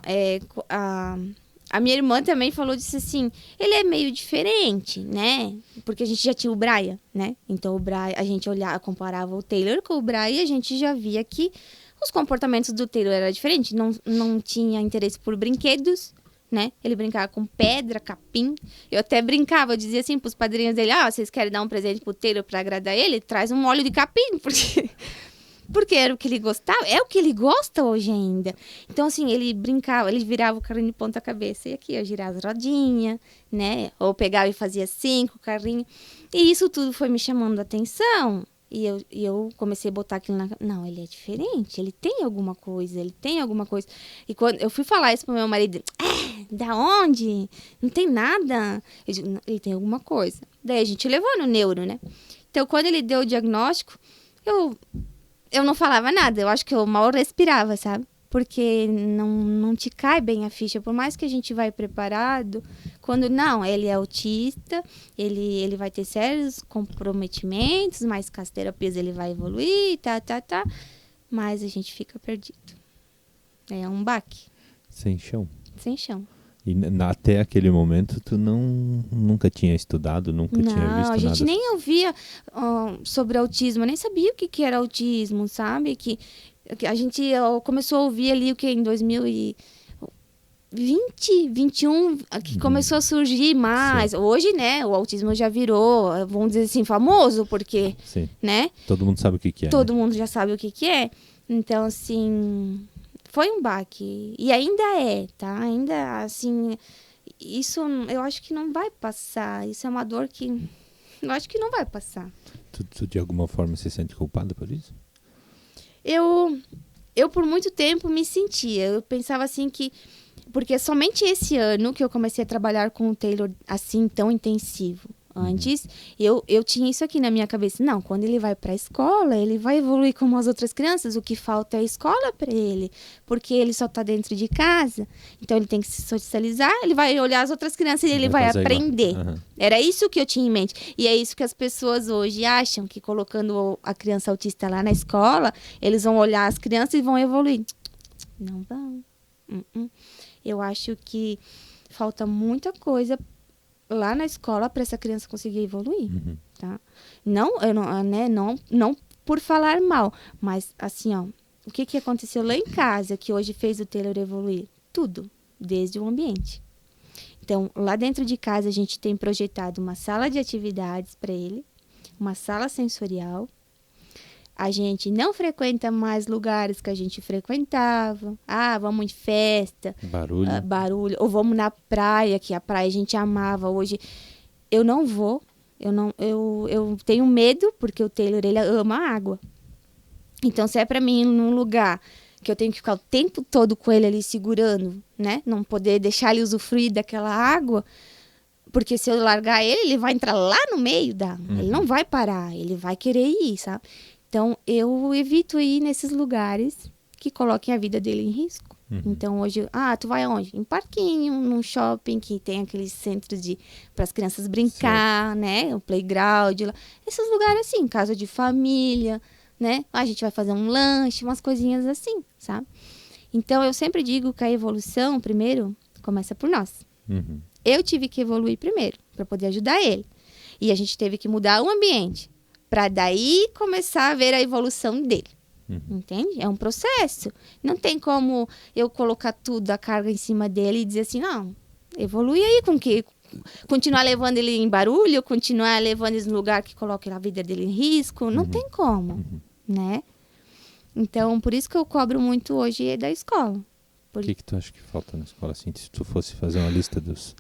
a minha irmã também falou disso assim, ele é meio diferente, né? Porque a gente já tinha o Brian, né? Então, o Brian, a gente comparava o Taylor com o Brian e a gente já via que os comportamentos do Taylor eram diferentes. Não tinha interesse por brinquedos, né? Ele brincava com pedra, capim. Eu até brincava, eu dizia assim pros padrinhos dele, vocês querem dar um presente pro Taylor pra agradar ele? Traz um óleo de capim, porque era o que ele gostava, é o que ele gosta hoje ainda. Então, assim, ele brincava, ele virava o carrinho de ponta cabeça. E aqui, eu girava as rodinhas, né? Ou pegava e fazia assim com o carrinho. E isso tudo foi me chamando a atenção. E eu comecei a botar aquilo Não, ele é diferente, ele tem alguma coisa. E quando eu fui falar isso pro meu marido, da onde? Não tem nada. Eu digo, ele tem alguma coisa. Daí a gente levou no neuro, né? Então, quando ele deu o diagnóstico, eu não falava nada. Eu acho que eu mal respirava, sabe? Porque não te cai bem a ficha. Por mais que a gente vai preparado, quando não, ele é autista, ele vai ter sérios comprometimentos, mas com as terapias ele vai evoluir, tá. Mas a gente fica perdido. É um baque. Sem chão. Sem chão. E até aquele momento tu nunca tinha estudado, nunca tinha visto nada? Não, a gente nem ouvia sobre autismo, nem sabia o que era autismo, sabe? Que a gente começou a ouvir ali em 2020, 2021, que começou a surgir mais. Sim. Hoje, né, o autismo já virou, vamos dizer assim, famoso, porque, sim, né? Todo mundo sabe o que é. Todo mundo já sabe o que é. Então, assim, foi um baque. E ainda é, tá? Ainda, assim, isso eu acho que não vai passar. Isso é uma dor que eu acho que não vai passar. Tu de alguma forma se sente culpada por isso? Eu por muito tempo me sentia. Eu pensava assim que... Porque somente esse ano que eu comecei a trabalhar com o Taylor assim, tão intensivo. Antes, eu tinha isso aqui na minha cabeça. Não, quando ele vai para a escola, ele vai evoluir como as outras crianças. O que falta é a escola para ele. Porque ele só está dentro de casa. Então, ele tem que se socializar. Ele vai olhar as outras crianças e ele vai aprender. Era isso que eu tinha em mente. E é isso que as pessoas hoje acham. Que colocando a criança autista lá na escola, eles vão olhar as crianças e vão evoluir. Não vão. Eu acho que falta muita coisa lá na escola para essa criança conseguir evoluir, tá? Não por falar mal, mas assim, ó, o que aconteceu lá em casa que hoje fez o Taylor evoluir? Tudo, desde o ambiente. Então, lá dentro de casa a gente tem projetado uma sala de atividades para ele, uma sala sensorial. A gente não frequenta mais lugares que a gente frequentava. Vamos em festa. Barulho. Ou vamos na praia, que a praia a gente amava. Hoje, eu não vou. Eu tenho medo, porque o Taylor, ele ama a água. Então, se é pra mim ir num lugar que eu tenho que ficar o tempo todo com ele ali segurando, né? Não poder deixar ele usufruir daquela água. Porque se eu largar ele vai entrar lá no meio da... Ele não vai parar, ele vai querer ir, sabe? Então, eu evito ir nesses lugares que coloquem a vida dele em risco. Então, hoje, tu vai aonde? Em parquinho, num shopping que tem aqueles centros para as crianças brincar, né? O playground. Esses lugares assim, casa de família, né? A gente vai fazer um lanche, umas coisinhas assim, sabe? Então, eu sempre digo que a evolução, primeiro, começa por nós. Eu tive que evoluir primeiro, para poder ajudar ele. E a gente teve que mudar o ambiente para daí começar a ver a evolução dele. Entende? É um processo. Não tem como eu colocar tudo, a carga em cima dele e dizer assim, não, evolui aí com que continuar levando ele em barulho, continuar levando ele no lugar que coloque a vida dele em risco, não tem como, né? Então, por isso que eu cobro muito hoje da escola. O que tu acha que falta na escola, assim, se tu fosse fazer uma lista dos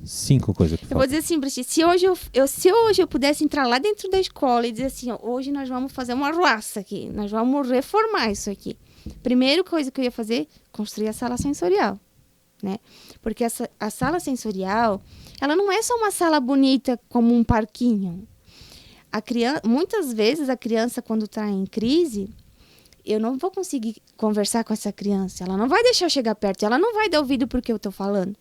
5 coisas que Eu faltam? vou dizer assim pra ti, se hoje eu pudesse entrar lá dentro da escola e dizer assim, ó, hoje nós vamos fazer uma arruaça aqui, nós vamos reformar isso aqui. Primeira coisa que eu ia fazer, construir a sala sensorial, né? Porque a sala sensorial, ela não é só uma sala bonita como um parquinho. Muitas vezes a criança, quando está em crise, eu não vou conseguir conversar com essa criança. Ela não vai deixar eu chegar perto. Ela não vai dar ouvido porque eu estou falando.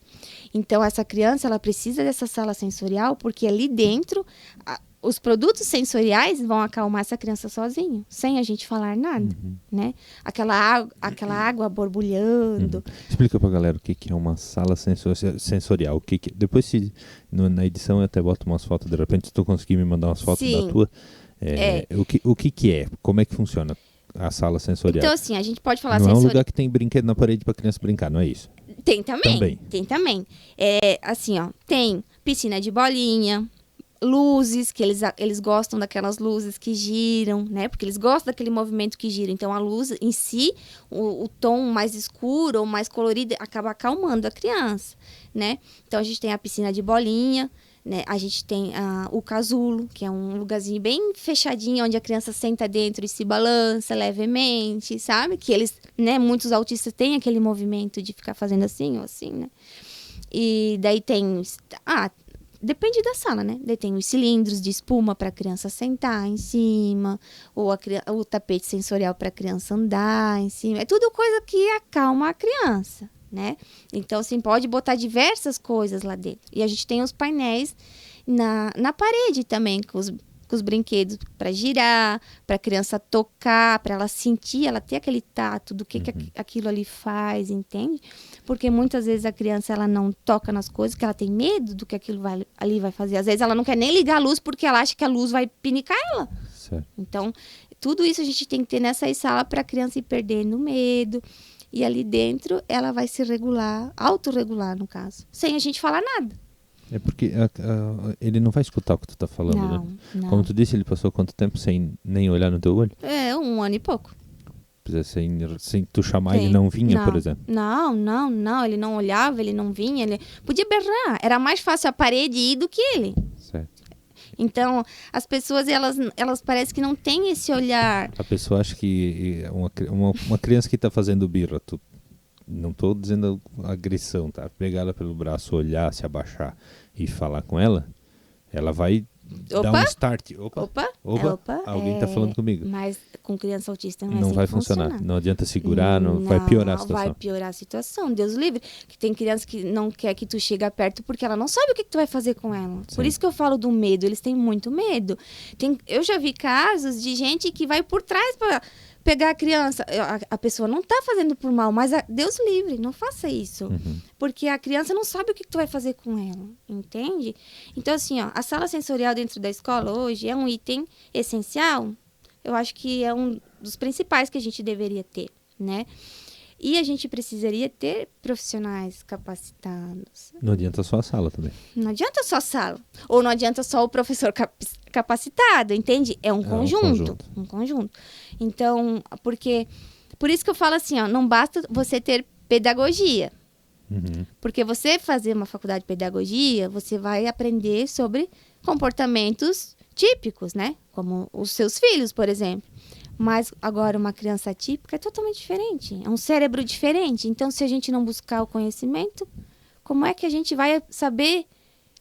Então, essa criança, ela precisa dessa sala sensorial, porque ali dentro, os produtos sensoriais vão acalmar essa criança sozinho, sem a gente falar nada, né? Aquela água borbulhando. Explica pra galera o que é uma sala sensorial. Depois, na edição, eu até boto umas fotos. De repente, se tu conseguir me mandar umas fotos da tua. O que é? Como é que funciona a sala sensorial? Então, assim, a gente pode falar não sensorial. É um lugar que tem brinquedo na parede pra criança brincar, não é isso? Tem também. Tem também. Assim, ó, tem piscina de bolinha, luzes, que eles gostam daquelas luzes que giram, né? Porque eles gostam daquele movimento que gira. Então, a luz em si, o tom mais escuro ou mais colorido, acaba acalmando a criança, né? Então, a gente tem a piscina de bolinha, né? A gente tem o casulo, que é um lugarzinho bem fechadinho, onde a criança senta dentro e se balança levemente, sabe? Que eles, né? Muitos autistas têm aquele movimento de ficar fazendo assim ou assim, né? E daí tem... depende da sala, né? Daí tem os cilindros de espuma para a criança sentar em cima, ou o tapete sensorial para a criança andar em cima. É tudo coisa que acalma a criança, né? Então, assim, pode botar diversas coisas lá dentro. E a gente tem os painéis na parede também, com os brinquedos para girar, para a criança tocar, para ela sentir, ela ter aquele tato do que aquilo ali faz, entende? Porque muitas vezes a criança ela não toca nas coisas, porque ela tem medo do que aquilo ali vai fazer. Às vezes ela não quer nem ligar a luz porque ela acha que a luz vai pinicar ela. Certo. Então, tudo isso a gente tem que ter nessa sala para a criança ir perdendo o medo. E ali dentro ela vai se regular, autorregular no caso, sem a gente falar nada. É porque ele não vai escutar o que tu tá falando, né? Não. Como tu disse, ele passou quanto tempo sem nem olhar no teu olho? 1 ano e pouco. Sem tu chamar, ele não vinha, por exemplo? Não, ele não olhava, ele não vinha, ele podia berrar. Era mais fácil a parede ir do que ele. Certo. Então, as pessoas, elas parecem que não têm esse olhar. A pessoa acha que uma criança que tá fazendo birra, não tô dizendo agressão, tá? Pegar ela pelo braço, olhar, se abaixar e falar com ela, ela vai dar um start. Opa, alguém tá falando comigo. Mas com criança autista não é Não assim vai que funcionar. funciona. Não adianta segurar, não vai piorar a situação. Vai piorar a situação, Deus livre. Que tem criança que não quer que tu chegue perto porque ela não sabe o que tu vai fazer com ela. Sim. Por isso que eu falo do medo, eles têm muito medo. Eu já vi casos de gente que vai por trás para pegar a criança. A pessoa não tá fazendo por mal, mas Deus livre, não faça isso. Porque a criança não sabe o que tu vai fazer com ela, entende? Então, assim, ó, a sala sensorial dentro da escola hoje é um item essencial. Eu acho que é um dos principais que a gente deveria ter, né? E a gente precisaria ter profissionais capacitados. Não adianta só a sala também. Não adianta só a sala. Ou não adianta só o professor capacitado, entende? É um conjunto. Um conjunto. Então, por isso que eu falo assim, ó, não basta você ter pedagogia. Porque você fazer uma faculdade de pedagogia, você vai aprender sobre comportamentos típicos, né? Como os seus filhos, por exemplo. Mas agora uma criança atípica é totalmente diferente. É um cérebro diferente. Então, se a gente não buscar o conhecimento, como é que a gente vai saber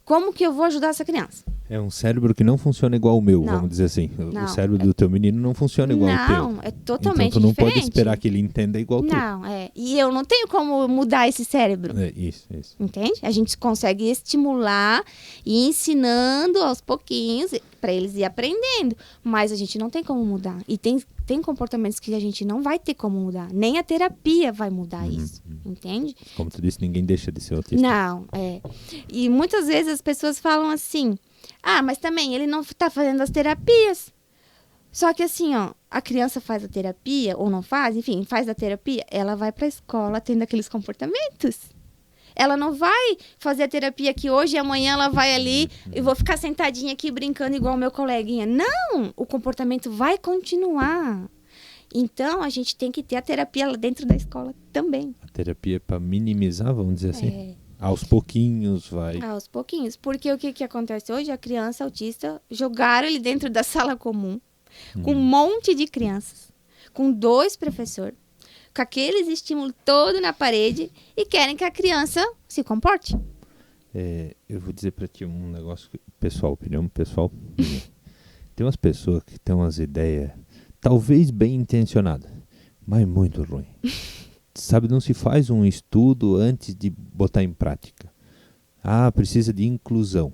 como que eu vou ajudar essa criança? É um cérebro que não funciona igual ao meu, Não. vamos dizer assim. Não. O cérebro do teu menino não funciona igual ao teu. Não, é totalmente então tu não diferente. pode esperar que ele entenda igual tu. Não, E eu não tenho como mudar esse cérebro. Isso. Entende? A gente consegue estimular e ensinando aos pouquinhos para eles ir aprendendo. Mas a gente não tem como mudar. E tem comportamentos que a gente não vai ter como mudar. Nem a terapia vai mudar isso. Entende? Como tu disse, ninguém deixa de ser autista. Não, E muitas vezes as pessoas falam assim... Ah, mas também ele não tá fazendo as terapias. Só que assim, ó, a criança faz a terapia, ou não faz, enfim, faz a terapia, ela vai pra escola tendo aqueles comportamentos. Ela não vai fazer a terapia aqui hoje e amanhã ela vai ali e vou ficar sentadinha aqui brincando igual o meu coleguinha. Não! O comportamento vai continuar. Então, a gente tem que ter a terapia lá dentro da escola também. A terapia é para minimizar, vamos dizer assim? Aos pouquinhos vai. Aos pouquinhos. Porque o que acontece hoje? A criança autista jogaram ele dentro da sala comum, com um monte de crianças, com 2 professores, com aqueles estímulos todos na parede e querem que a criança se comporte. Eu vou dizer para ti um negócio pessoal, opinião pessoal. Tem umas pessoas que têm umas ideias, talvez bem intencionadas, mas muito ruim. Sabe, não se faz um estudo antes de botar em prática. Ah, precisa de inclusão.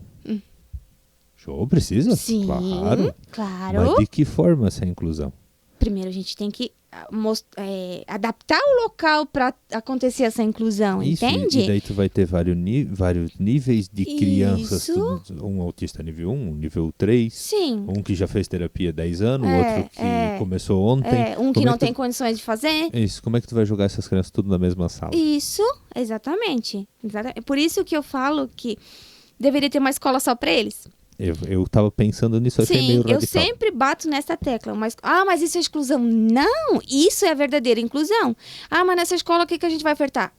Show, precisa? Sim, claro. Claro. Mas de que forma essa inclusão? Primeiro, a gente tem que adaptar o local para acontecer essa inclusão, Isso, entende? E daí tu vai ter vários níveis de crianças. Isso. Um autista nível 1, um nível 3. Sim. Um que já fez terapia há 10 anos, outro que começou ontem. Um que não tem condições de fazer. Isso, como é que tu vai jogar essas crianças tudo na mesma sala? Isso, exatamente. Por isso que eu falo que deveria ter uma escola só para eles. Eu tava pensando nisso, achei meio radical. Eu sempre bato nessa tecla. Mas isso é exclusão. Não, isso é a verdadeira inclusão. Mas nessa escola o que a gente vai ofertar?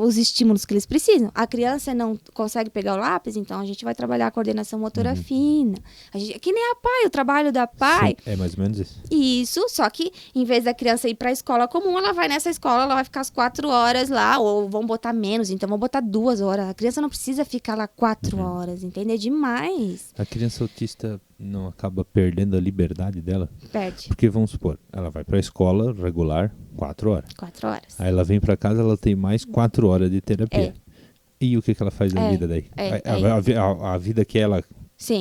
Os estímulos que eles precisam. A criança não consegue pegar o lápis, então a gente vai trabalhar a coordenação motora fina. Que nem a PAI, o trabalho da PAI. Sim, é mais ou menos isso. Isso, só que em vez da criança ir para a escola comum, ela vai nessa escola, ela vai ficar as 4 horas lá, ou vão botar menos, então vão botar 2 horas. A criança não precisa ficar lá 4 horas, entende? É demais. A criança autista não acaba perdendo a liberdade dela? Perde. Porque, vamos supor, ela vai para a escola regular 4 horas. 4 horas. Aí ela vem para casa, ela tem mais 4 horas de terapia. E o que ela faz da vida daí? A vida que ela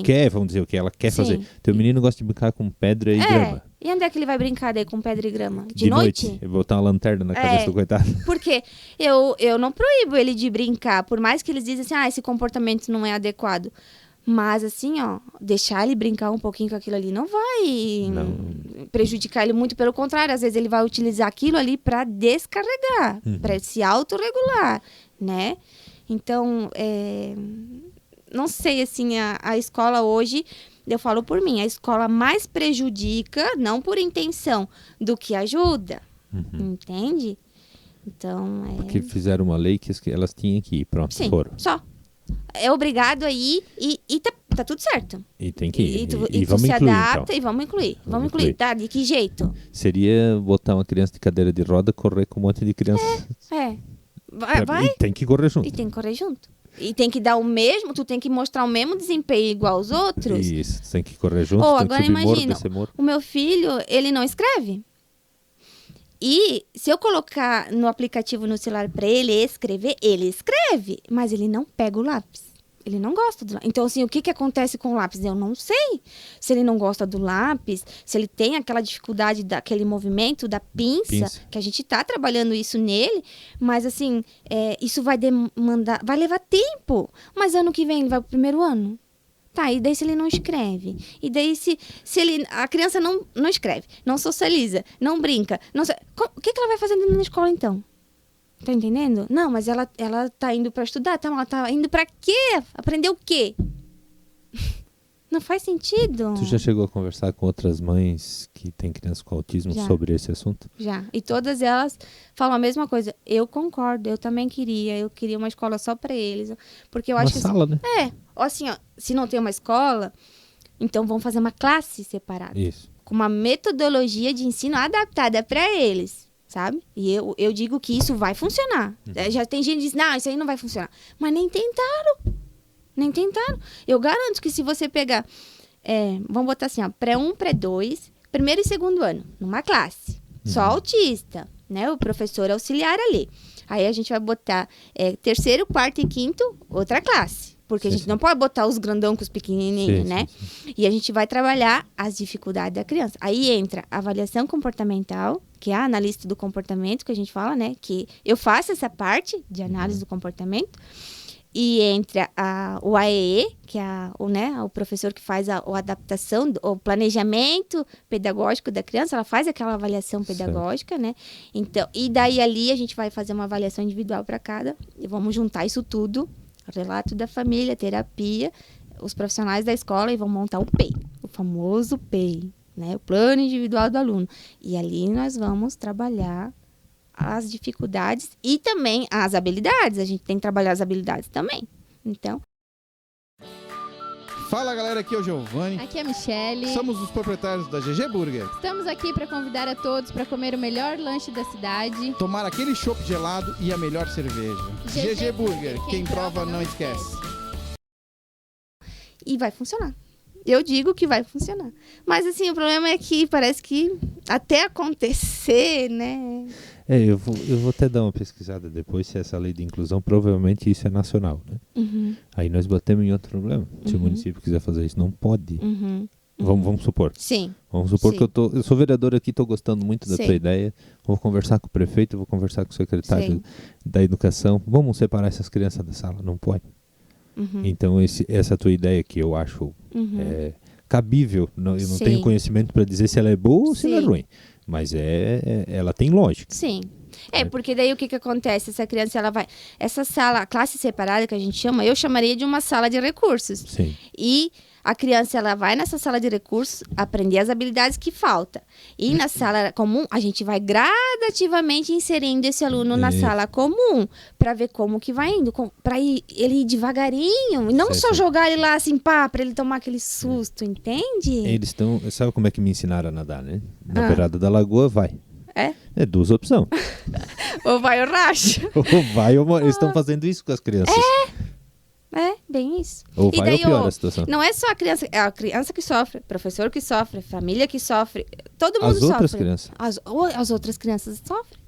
quer, vamos dizer, o que ela quer fazer. Teu menino gosta de brincar com pedra e grama. E onde é que ele vai brincar daí com pedra e grama? De noite? Eu vou botar uma lanterna na cabeça do coitado. Porque eu não proíbo ele de brincar, por mais que eles dizem assim, esse comportamento não é adequado. Mas assim, ó, deixar ele brincar um pouquinho com aquilo ali não vai prejudicar ele, muito pelo contrário. Às vezes ele vai utilizar aquilo ali para descarregar, para se autorregular, né? Então, não sei, assim, a escola hoje, eu falo por mim, a escola mais prejudica, não por intenção, do que ajuda, entende? Então, Porque fizeram uma lei que elas tinham que ir, pronto, foram. Só. É obrigado a ir e tá tudo certo. E tem que ir. E vamos se incluir, adapta então. E vamos incluir. Tá? De que jeito? Seria botar uma criança de cadeira de roda correr com um monte de crianças. Vai. E tem que correr junto. E tem que correr junto. E tem que dar o mesmo, tu tem que mostrar o mesmo desempenho igual aos outros. Isso, tem que correr junto, tem agora que subir imagina, descer morro. O meu filho, ele não escreve. E se eu colocar no aplicativo no celular para ele escreve, mas ele não pega o lápis. Ele não gosta do lápis. Então, assim, o que acontece com o lápis? Eu não sei. Se ele não gosta do lápis, se ele tem aquela dificuldade daquele movimento da pinça, que a gente tá trabalhando isso nele, mas, assim, isso vai demandar, vai levar tempo. Mas ano que vem ele vai pro 1º ano. Tá, e daí se ele não escreve? E daí se a criança não escreve, não socializa, não brinca, o que ela vai fazer na escola então? Tá entendendo? Não, mas ela tá indo pra estudar, ela tá indo pra quê? Aprender o quê? Não faz sentido. Tu já chegou a conversar com outras mães que têm crianças com autismo sobre esse assunto? Já. E todas elas falam a mesma coisa. Eu concordo, eu também queria. Eu queria uma escola só pra eles. Porque eu acho que... Uma sala, né? Assim, ó, se não tem uma escola, então vamos fazer uma classe separada. Isso. Com uma metodologia de ensino adaptada pra eles, sabe? E eu digo que isso vai funcionar. Já tem gente que diz, não, isso aí não vai funcionar. Mas nem tentaram. Eu garanto que se você pegar, vamos botar assim, ó, pré-1, pré-2, 1º e 2º ano, numa classe, só autista, né? O professor auxiliar ali. Aí a gente vai botar 3º, 4º e 5º, outra classe. Porque a gente não pode botar os grandão com os pequenininhos, né? Sim. E a gente vai trabalhar as dificuldades da criança. Aí entra a avaliação comportamental, que é a analista do comportamento, que a gente fala, né? Que eu faço essa parte de análise do comportamento. E entre o AEE, que é o professor que faz a adaptação, o planejamento pedagógico da criança, ela faz aquela avaliação pedagógica, né? Então, e daí ali a gente vai fazer uma avaliação individual para cada, e vamos juntar isso tudo, relato da família, terapia, os profissionais da escola, e vão montar o PEI, o famoso PEI, né? O plano individual do aluno. E ali nós vamos trabalhar as dificuldades e também as habilidades. A gente tem que trabalhar as habilidades também. Então... Fala galera, aqui é o Giovanni. Aqui é a Michele. Somos os proprietários da GG Burger. Estamos aqui para convidar a todos para comer o melhor lanche da cidade. Tomar aquele chopp gelado e a melhor cerveja. GG Burger, quem prova não esquece. E vai funcionar. Eu digo que vai funcionar. Mas assim, o problema é que parece que até acontecer, né? Eu vou até dar uma pesquisada depois se essa lei de inclusão, provavelmente isso é nacional, né? Uhum. Aí nós batemos em outro problema. Se o município quiser fazer isso, não pode. Vamos supor. Sim. Vamos supor Sim. que eu sou vereador aqui, estou gostando muito da Sim. tua ideia. Vou conversar com o prefeito, vou conversar com o secretário Sim. da educação. Vamos separar essas crianças da sala. Não pode. Então, essa tua ideia que eu acho cabível, eu não Sim. tenho conhecimento para dizer se ela é boa ou se ela é Sim. ruim. Mas ela tem lógica. Sim. Porque daí o que acontece? Essa criança, ela vai... Essa sala, a classe separada que a gente chama, eu chamaria de uma sala de recursos. Sim. E a criança, ela vai nessa sala de recursos aprender as habilidades que falta. E na sala comum, a gente vai gradativamente inserindo esse aluno na sala comum para ver como que vai indo, para ele ir devagarinho. E não Certo. só jogar ele lá assim, para ele tomar aquele susto, entende? Eles estão... Sabe como é que me ensinaram a nadar, né? Na beirada da lagoa, vai. É duas opções. Ou vai ou racha. Ou vai ou morre. Eles estão fazendo isso com as crianças. Bem isso. Ou E vai daí, ou piora a situação. Não é só a criança, é a criança que sofre, professor que sofre, família que sofre, todo mundo As sofre. outras crianças. As outras crianças sofrem.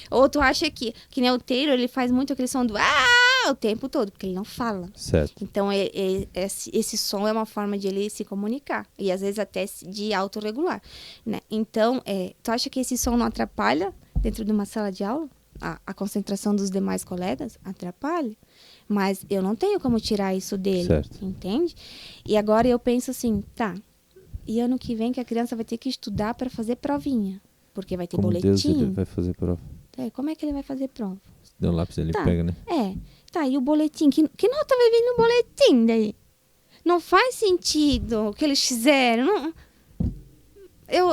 Ou tu acha que nem o Taylor, ele faz muito aquele som do o tempo todo, porque ele não fala. Certo. Então, esse som é uma forma de ele se comunicar. E às vezes até de autorregular, né? Então, tu acha que esse som não atrapalha dentro de uma sala de aula? A concentração dos demais colegas? Atrapalha. Mas eu não tenho como tirar isso dele, Certo. entende? E agora eu penso assim, e ano que vem que a criança vai ter que estudar para fazer provinha. Porque vai ter Como boletim. Deus ele vai fazer prova. Como é que ele vai fazer prova? Se der um lápis ele Tá. pega, né? E o boletim? Que nota vai vir no boletim daí? Não faz sentido o que eles fizeram. Não.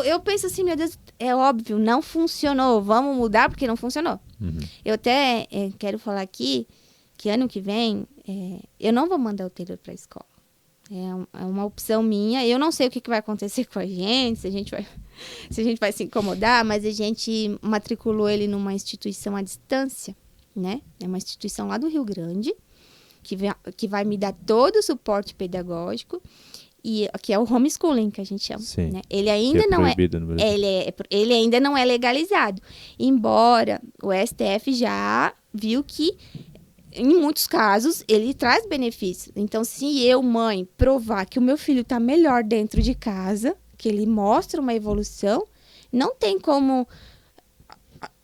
Eu penso assim, meu Deus, é óbvio, não funcionou. Vamos mudar porque não funcionou. Eu até quero falar aqui que ano que vem eu não vou mandar o Taylor para a escola. É uma opção minha. Eu não sei o que vai acontecer com a gente, se a gente vai se incomodar, mas a gente matriculou ele numa instituição à distância, né? É uma instituição lá do Rio Grande, que vai me dar todo o suporte pedagógico, e que é o homeschooling, que a gente chama. Sim. Né? Ele ainda não é... proibido no Brasil. Ele ainda não é legalizado. Embora o STF já viu que em muitos casos, ele traz benefícios. Então, se eu, mãe, provar que o meu filho está melhor dentro de casa, que ele mostra uma evolução, não tem como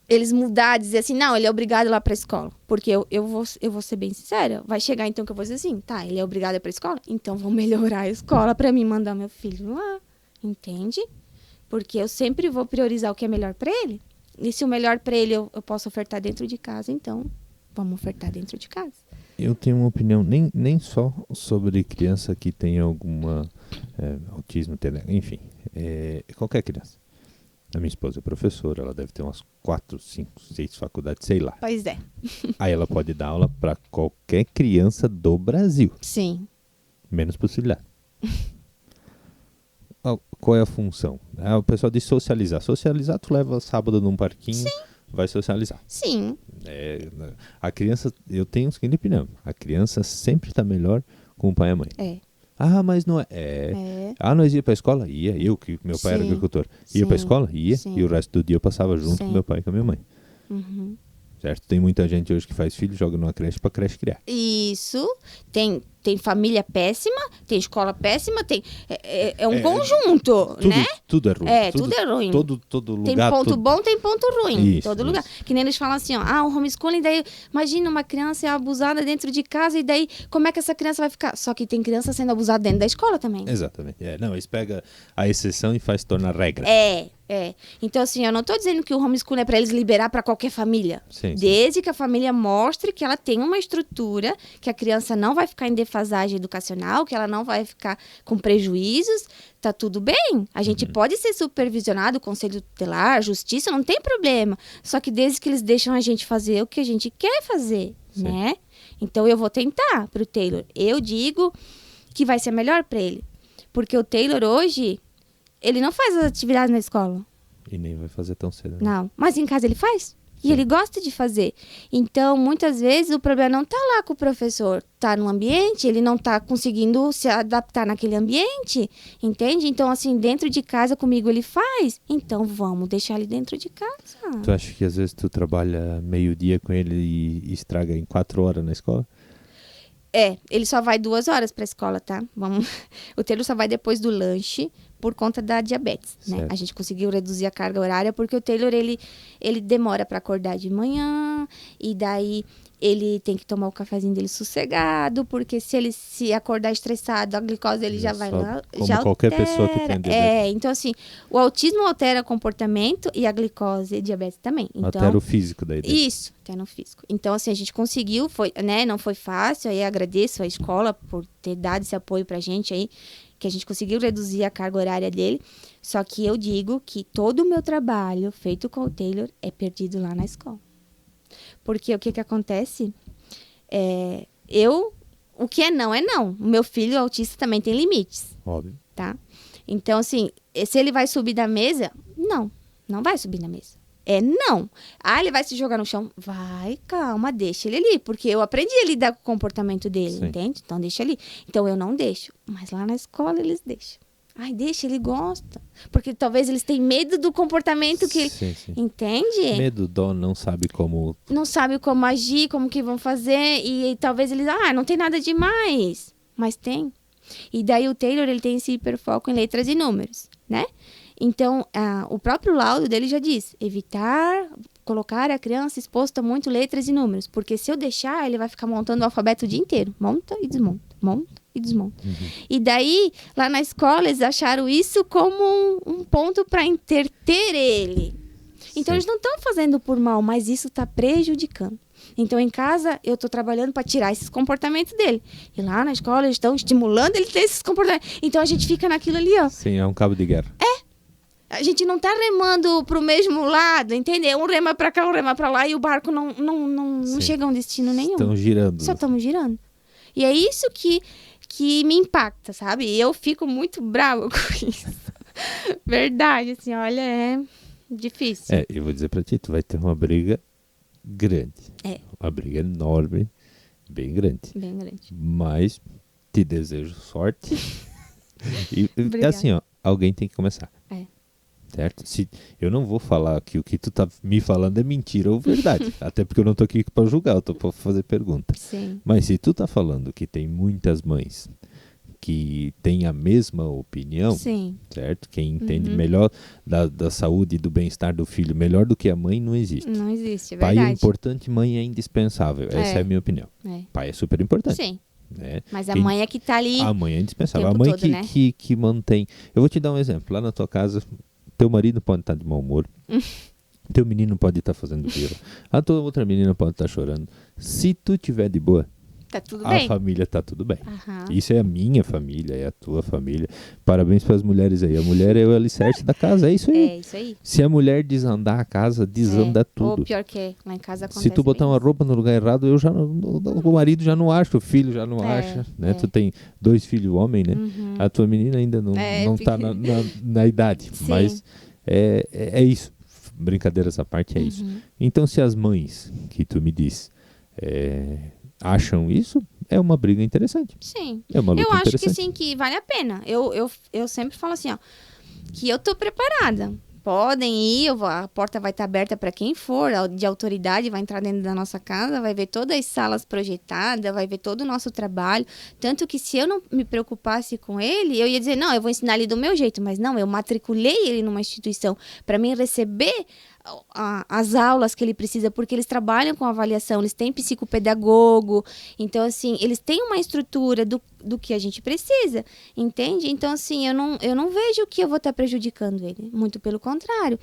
eles mudar, dizer assim, não, ele é obrigado a ir lá para a escola. Porque eu vou ser bem sincera, vai chegar então que eu vou dizer assim, ele é obrigado a ir para a escola? Então, vou melhorar a escola para mim mandar meu filho lá, entende? Porque eu sempre vou priorizar o que é melhor para ele. E se o melhor para ele eu posso ofertar dentro de casa, então... vamos ofertar dentro de casa. Eu tenho uma opinião, nem só sobre criança que tem alguma autismo, enfim, qualquer criança. A minha esposa é professora, ela deve ter umas 4, 5, 6 faculdades, sei lá. Pois é. Aí ela pode dar aula para qualquer criança do Brasil. Sim. Menos possibilidade. Qual é a função? O pessoal diz socializar. Socializar, tu leva sábado num parquinho... Sim. Vai socializar. Sim. A criança, eu tenho o seguinte opinião, a criança sempre está melhor com o pai e a mãe. Mas não é. Nós ia para a escola? Ia. Eu, que meu pai era agricultor. Ia para a escola? Ia. Sim. E o resto do dia eu passava junto com meu pai e com a minha mãe. certo? Tem muita gente hoje que faz filho, joga numa creche pra creche criar. Isso. Tem família péssima, tem escola péssima, é um conjunto, né? Tudo é ruim. Tudo é ruim. Todo lugar. Tem ponto bom, tem ponto ruim. Isso, todo lugar. Que nem eles falam assim, ó, o homeschooling, daí imagina uma criança é abusada dentro de casa e daí como é que essa criança vai ficar? Só que tem criança sendo abusada dentro da escola também. Exatamente. Não, eles pegam a exceção e faz tornar regra. Então, assim, eu não tô dizendo que o homeschooling é para eles liberar para qualquer família. Sim. Desde que a família mostre que ela tem uma estrutura, que a criança não vai ficar em defasagem educacional, que ela não vai ficar com prejuízos, tá tudo bem. A gente pode ser supervisionado, conselho tutelar, justiça, não tem problema. Só que desde que eles deixam a gente fazer o que a gente quer fazer, né? Então, eu vou tentar pro Taylor. Eu digo que vai ser melhor para ele. Porque o Taylor hoje... Ele não faz as atividades na escola. E nem vai fazer tão cedo. Né? Não. Mas em casa ele faz. E ele gosta de fazer. Então, muitas vezes, o problema não está lá com o professor. Está no ambiente, ele não está conseguindo se adaptar naquele ambiente. Entende? Então, assim, dentro de casa, comigo ele faz. Então, vamos deixar ele dentro de casa. Tu acha que às vezes tu trabalha meio-dia com ele e estraga em 4 horas na escola? Ele só vai 2 horas para a escola, tá? O Taylor só vai depois do lanche por conta da diabetes, né? A gente conseguiu reduzir a carga horária porque o Taylor, ele demora para acordar de manhã e daí ele tem que tomar o cafezinho dele sossegado, porque se ele se acordar estressado, a glicose dele já vai lá, como já qualquer altera. pessoa que tem diabetes. Então assim, o autismo altera o comportamento e a glicose e diabetes também. Então, altera o físico daí. Isso, até no físico. Então assim, a gente conseguiu, né? Não foi fácil, aí agradeço a escola por ter dado esse apoio pra gente aí, que a gente conseguiu reduzir a carga horária dele. Só que eu digo que todo o meu trabalho feito com o Taylor é perdido lá na escola. Porque o que acontece? O que é não. O meu filho autista também tem limites. Óbvio. Tá? Então, assim, se ele vai subir da mesa, não vai subir na mesa. Não. Ele vai se jogar no chão? Vai, calma, deixa ele ali. Porque eu aprendi a lidar com o comportamento dele, entende? Então, deixa ali. Então, eu não deixo. Mas lá na escola, eles deixam. Deixa, ele gosta. Porque talvez eles tenham medo do comportamento que ele... Sim. Entende? Medo, dó, não sabe como... Não sabe como agir, como que vão fazer. E talvez eles... não tem nada demais. Mas tem. E daí o Taylor, ele tem esse hiperfoco em letras e números, né? Então, o próprio laudo dele já diz, evitar colocar a criança exposta a muito letras e números, porque se eu deixar, ele vai ficar montando o alfabeto o dia inteiro. Monta e desmonta, monta e desmonta. E daí, lá na escola, eles acharam isso como um ponto para entreter ele. Então, eles não estão fazendo por mal, mas isso está prejudicando. Então, em casa, eu estou trabalhando para tirar esses comportamentos dele. E lá na escola, eles estão estimulando ele a ter esses comportamentos. Então, a gente fica naquilo ali, ó. Sim, é um cabo de guerra. A gente não tá remando pro mesmo lado, entendeu? Um rema pra cá, um rema pra lá e o barco não chega a um destino nenhum. Estão girando. Só estamos girando. E é isso que me impacta, sabe? E eu fico muito brava com isso. Verdade, assim, olha, é difícil. Eu vou dizer pra ti, tu vai ter uma briga grande. Uma briga enorme, bem grande. Bem grande. Mas te desejo sorte. E assim, ó, alguém tem que começar. Certo? Eu não vou falar que o que tu tá me falando é mentira ou verdade. Até porque eu não tô aqui pra julgar, eu tô pra fazer pergunta. Sim. Mas se tu tá falando que tem muitas mães que têm a mesma opinião, certo? Quem entende melhor da saúde e do bem-estar do filho melhor do que a mãe, não existe. Não existe, é verdade. Pai é importante, mãe é indispensável. Essa é a minha opinião. Pai é super importante. Sim. Né? Mas a mãe é que tá ali. A mãe é indispensável. A mãe todo, né? que mantém. Eu vou te dar um exemplo. Lá na tua casa, teu marido pode estar de mau humor. Teu menino pode estar fazendo birra. A tua outra menina pode estar chorando. Se tu tiver de boa, tá tudo a bem. família tá tudo bem. Isso é a minha família, é a tua família. Parabéns para as mulheres aí. A mulher é o alicerce da casa, é isso aí. É isso aí. Se a mulher desandar a casa, desanda tudo. Ou pior que lá em casa acontece. Se tu botar uma roupa no lugar errado, o marido já não acha, o filho já não acha, né? Tu tem 2 filhos homem, né? A tua menina ainda não tá na idade, mas é isso. Brincadeiras à parte, é isso. Então, se as mães, que tu me diz, acham isso, é uma briga interessante. Sim. É uma luta eu acho interessante. que sim, que vale a pena. Eu sempre falo assim, ó, que eu tô preparada. podem ir, a porta vai estar aberta para quem for, de autoridade, vai entrar dentro da nossa casa, vai ver todas as salas projetadas, vai ver todo o nosso trabalho. Tanto que se eu não me preocupasse com ele, eu ia dizer, não, eu vou ensinar ele do meu jeito. Mas não, eu matriculei ele numa instituição para mim receber as aulas que ele precisa, porque eles trabalham com avaliação, eles têm psicopedagogo, então assim, eles têm uma estrutura do que a gente precisa, entende? Então assim, eu não vejo que eu vou estar prejudicando ele, muito pelo contrário.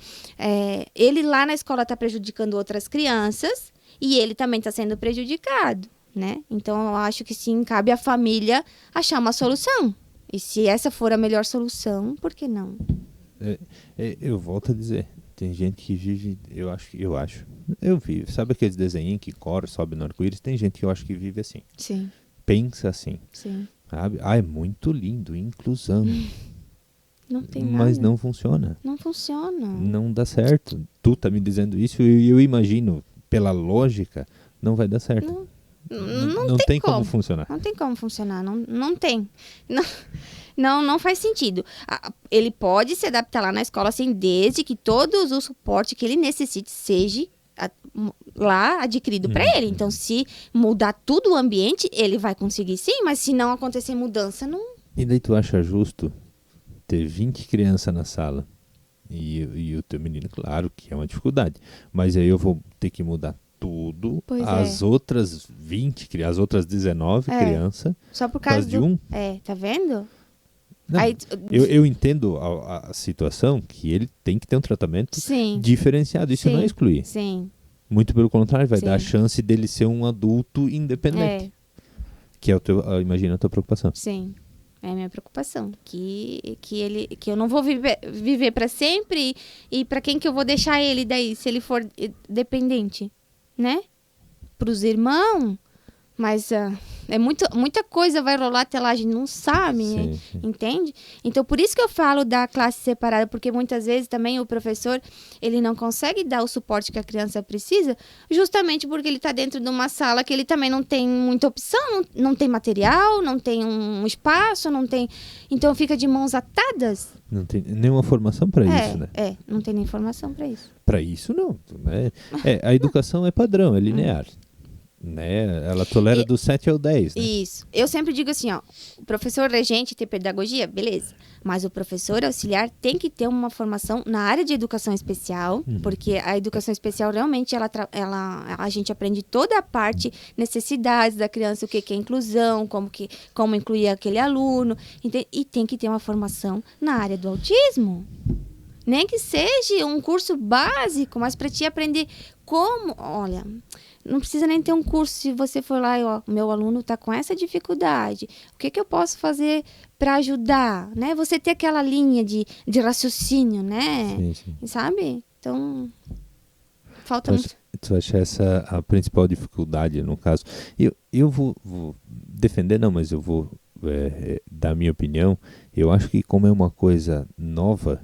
Ele lá na escola está prejudicando outras crianças e ele também está sendo prejudicado, né? Então eu acho que sim, cabe à família achar uma solução, e se essa for a melhor solução, por que não? Eu volto a dizer, tem gente que vive, eu vivo, sabe aqueles desenhinhos que corre, sobe no arco-íris? Tem gente que eu acho que vive assim. Sim. Pensa assim. Sim. Sabe? É muito lindo, inclusão. Não tem nada. Mas não funciona. Não funciona. Não dá certo. Tu tá me dizendo isso e eu imagino, pela lógica, não vai dar certo. Não tem como funcionar. Não tem como funcionar, não tem. Não faz sentido. Ele pode se adaptar lá na escola, assim, desde que todo o suporte que ele necessite seja lá adquirido para ele. Então, se mudar tudo o ambiente, ele vai conseguir sim, mas se não acontecer mudança, não... E daí tu acha justo ter 20 crianças na sala e o teu menino, claro que é uma dificuldade, mas aí eu vou ter que mudar tudo, as outras 20, as outras 19 crianças, só por causa de um. Tá vendo? Não, aí, eu entendo a situação que ele tem que ter um tratamento diferenciado, isso não é excluir. Sim. Muito pelo contrário, vai dar a chance dele ser um adulto independente. Que é imagina a tua preocupação. Sim. É a minha preocupação, que eu não vou viver para sempre e para quem que eu vou deixar ele daí, se ele for dependente, né? Para os irmãos, mas muita coisa vai rolar até lá, a gente não sabe, sim. Entende? Então, por isso que eu falo da classe separada, porque muitas vezes também o professor, ele não consegue dar o suporte que a criança precisa, justamente porque ele está dentro de uma sala que ele também não tem muita opção, não tem material, não tem um espaço, não tem... Então, fica de mãos atadas. Não tem nenhuma formação para isso, né? Não tem nem formação para isso. Para isso, não. A educação é padrão, é linear. Né? Ela tolera do 7 ao 10. Né? Isso. Eu sempre digo assim, ó, o professor regente tem pedagogia, beleza. Mas o professor auxiliar tem que ter uma formação na área de educação especial, porque a educação especial realmente a gente aprende toda a parte, necessidades da criança, o que é inclusão, como incluir aquele aluno, e tem que ter uma formação na área do autismo. Nem que seja um curso básico, mas para te aprender como... Olha, não precisa nem ter um curso. Se você for lá e meu aluno está com essa dificuldade, o que eu posso fazer para ajudar? Né? Você ter aquela linha de raciocínio, né? Sim. Sabe? Então, falta muito. Tu acha essa a principal dificuldade, no caso? Eu vou defender, não, mas eu vou dar a minha opinião. Eu acho que como é uma coisa nova...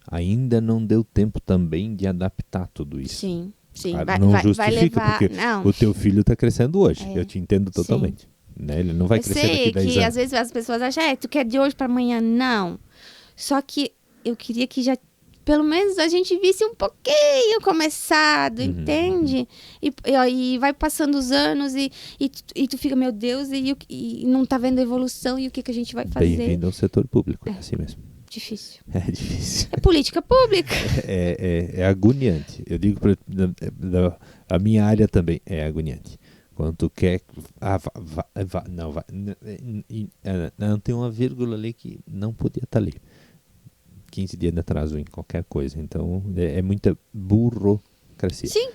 ainda não deu tempo também de adaptar tudo isso. Sim. Claro, não justifica, porque o teu filho está crescendo hoje. Eu te entendo totalmente. Né? Ele não vai crescer daqui 10 anos. Eu sei que às vezes as pessoas acham, tu quer de hoje para amanhã. Não. Só que eu queria que já, pelo menos, a gente visse um pouquinho começado, entende? E vai passando os anos e tu fica, meu Deus, e não tá vendo a evolução, e o que a gente vai fazer? Bem-vindo ao setor público, é assim mesmo. Difícil. É difícil. É política pública. É agoniante. Eu digo a minha área também é agoniante. Quando tu quer... Não, tem uma vírgula ali que não podia estar ali. 15 dias de atraso em qualquer coisa. Então, é muita burocracia. Sim.